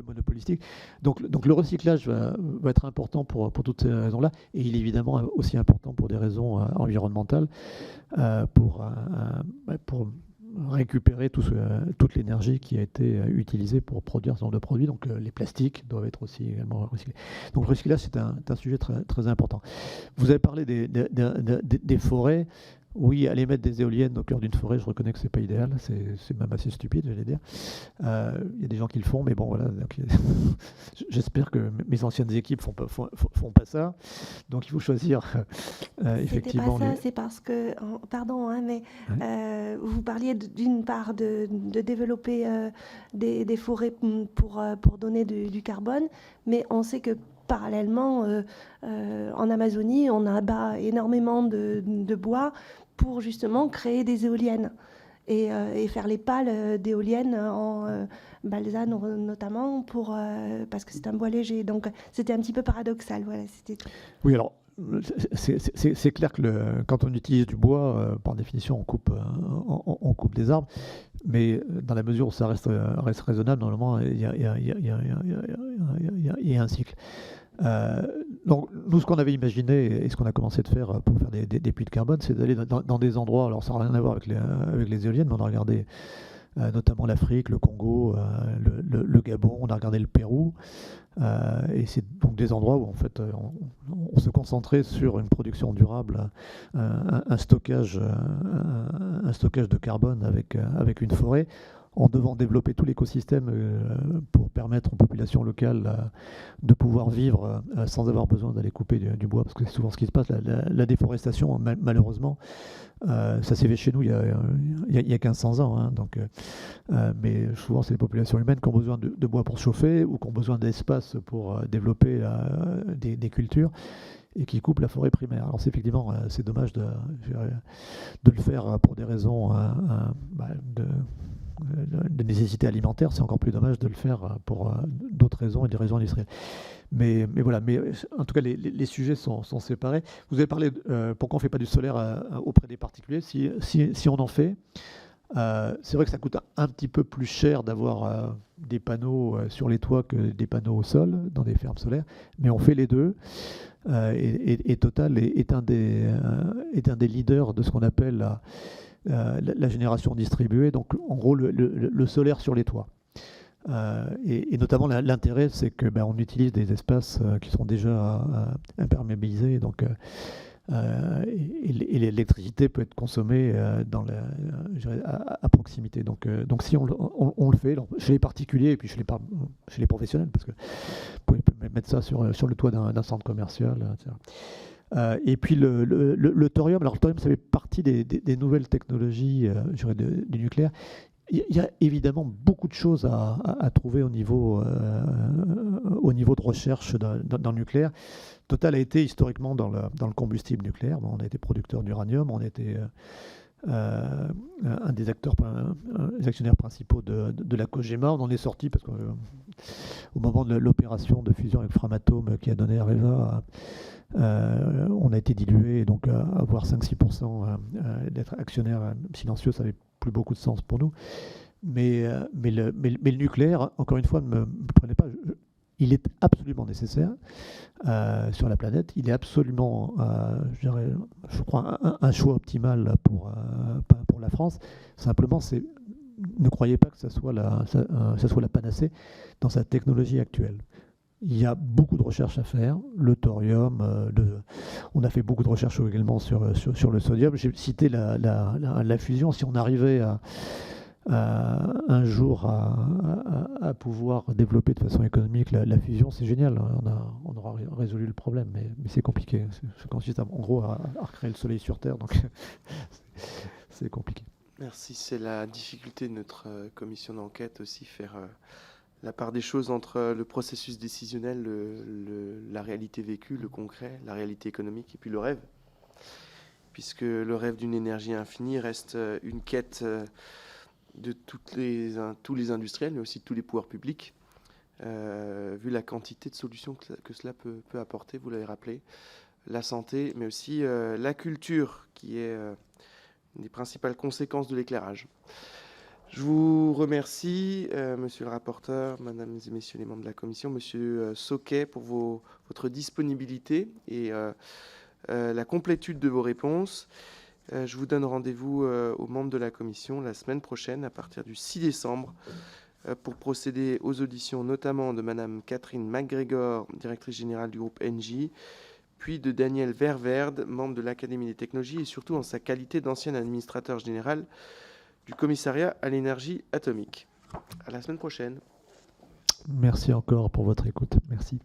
monopolistique. Donc le recyclage va être important pour toutes ces raisons-là, et il est évidemment aussi important pour des raisons environnementales, pour récupérer toute l'énergie qui a été utilisée pour produire ce genre de produits. Donc les plastiques doivent être aussi également recyclés. Donc le recyclage, c'est un sujet très, très important. Vous avez parlé des forêts. Oui, aller mettre des éoliennes au cœur d'une forêt, je reconnais que c'est pas idéal, c'est même assez stupide, j'allais dire. Il y a des gens qui le font, mais bon, voilà. Donc, j'espère que mes anciennes équipes font pas ça. Donc il faut choisir effectivement. C'était pas ça, c'est parce que, pardon, hein, mais Ouais. vous parliez d'une part de développer des forêts pour donner du carbone, mais on sait que parallèlement, en Amazonie, on abat énormément de bois pour justement créer des éoliennes et faire les pales d'éoliennes en balsa notamment parce que c'est un bois léger. Donc c'était un petit peu paradoxal. Voilà, c'était tout. Oui, alors c'est clair que quand on utilise du bois, par définition, on coupe des arbres, mais dans la mesure où ça reste raisonnable, normalement, il y a un cycle. Donc, nous, ce qu'on avait imaginé et ce qu'on a commencé de faire pour faire des puits de carbone, c'est d'aller dans des endroits, alors ça n'a rien à voir avec les éoliennes, mais on a regardé notamment l'Afrique, le Congo, le Gabon, on a regardé le Pérou, et c'est donc des endroits où en fait on se concentrait sur une production durable, un stockage de carbone avec une forêt, en devant développer tout l'écosystème pour permettre aux populations locales de pouvoir vivre sans avoir besoin d'aller couper du bois, parce que c'est souvent ce qui se passe. La déforestation, malheureusement, ça s'est fait chez nous il y a 1500 ans. Hein, donc, mais souvent, c'est les populations humaines qui ont besoin de bois pour chauffer ou qui ont besoin d'espace pour développer des cultures et qui coupent la forêt primaire. Alors, effectivement, c'est dommage de le faire pour des raisons de nécessité alimentaire. C'est encore plus dommage de le faire pour d'autres raisons et des raisons industrielles. Mais voilà, mais en tout cas, les sujets sont séparés. Vous avez parlé pourquoi on ne fait pas du solaire auprès des particuliers. Si on en fait, c'est vrai que ça coûte un petit peu plus cher d'avoir des panneaux sur les toits que des panneaux au sol dans des fermes solaires, mais on fait les deux. Et Total est un des leaders de ce qu'on appelle la génération distribuée, donc en gros le solaire sur les toits. Et notamment l'intérêt, c'est que on utilise des espaces qui sont déjà imperméabilisés, donc et l'électricité peut être consommée à proximité. Donc si on le fait chez les particuliers et puis chez les professionnels, parce que vous pouvez mettre ça sur le toit d'un centre commercial, etc. Et puis le thorium. Alors le thorium, ça fait partie des nouvelles technologies du nucléaire. Il y a évidemment beaucoup de choses à trouver au niveau de recherche dans le nucléaire. Total a été historiquement dans le combustible nucléaire. On a été producteur d'uranium, on a été un des actionnaires principaux de la Cogema. On en est sorti parce qu'au moment de l'opération de fusion avec Framatome qui a donné Areva, on a été dilué, et donc avoir 5-6% d'être actionnaire silencieux, ça n'avait plus beaucoup de sens pour nous. Mais le nucléaire, encore une fois, ne me prenez pas. Il est absolument nécessaire sur la planète. Il est absolument, je crois, un choix optimal pour la France. Simplement, ne croyez pas que ça soit la panacée dans sa technologie actuelle. Il y a beaucoup de recherches à faire, le thorium, on a fait beaucoup de recherches également sur le sodium. J'ai cité la fusion. Si on arrivait un jour à pouvoir développer de façon économique la fusion, c'est génial. On aura résolu le problème, mais c'est compliqué. Ça consiste en gros à recréer le soleil sur Terre, donc c'est compliqué. Merci, c'est la difficulté de notre commission d'enquête aussi, faire la part des choses entre le processus décisionnel, la réalité vécue, le concret, la réalité économique et puis le rêve. Puisque le rêve d'une énergie infinie reste une quête de tous les industriels, mais aussi de tous les pouvoirs publics, vu la quantité de solutions que cela peut apporter, vous l'avez rappelé, la santé, mais aussi la culture, qui est une des principales conséquences de l'éclairage. Je vous remercie, monsieur le rapporteur, mesdames et messieurs les membres de la commission, monsieur Sauquet, pour votre disponibilité et la complétude de vos réponses. Je vous donne rendez-vous aux membres de la commission la semaine prochaine, à partir du 6 décembre, pour procéder aux auditions, notamment de madame Catherine MacGregor, directrice générale du groupe Engie, puis de Daniel Ververde, membre de l'Académie des technologies, et surtout en sa qualité d'ancien administrateur général du commissariat à l'énergie atomique. À la semaine prochaine. Merci encore pour votre écoute. Merci.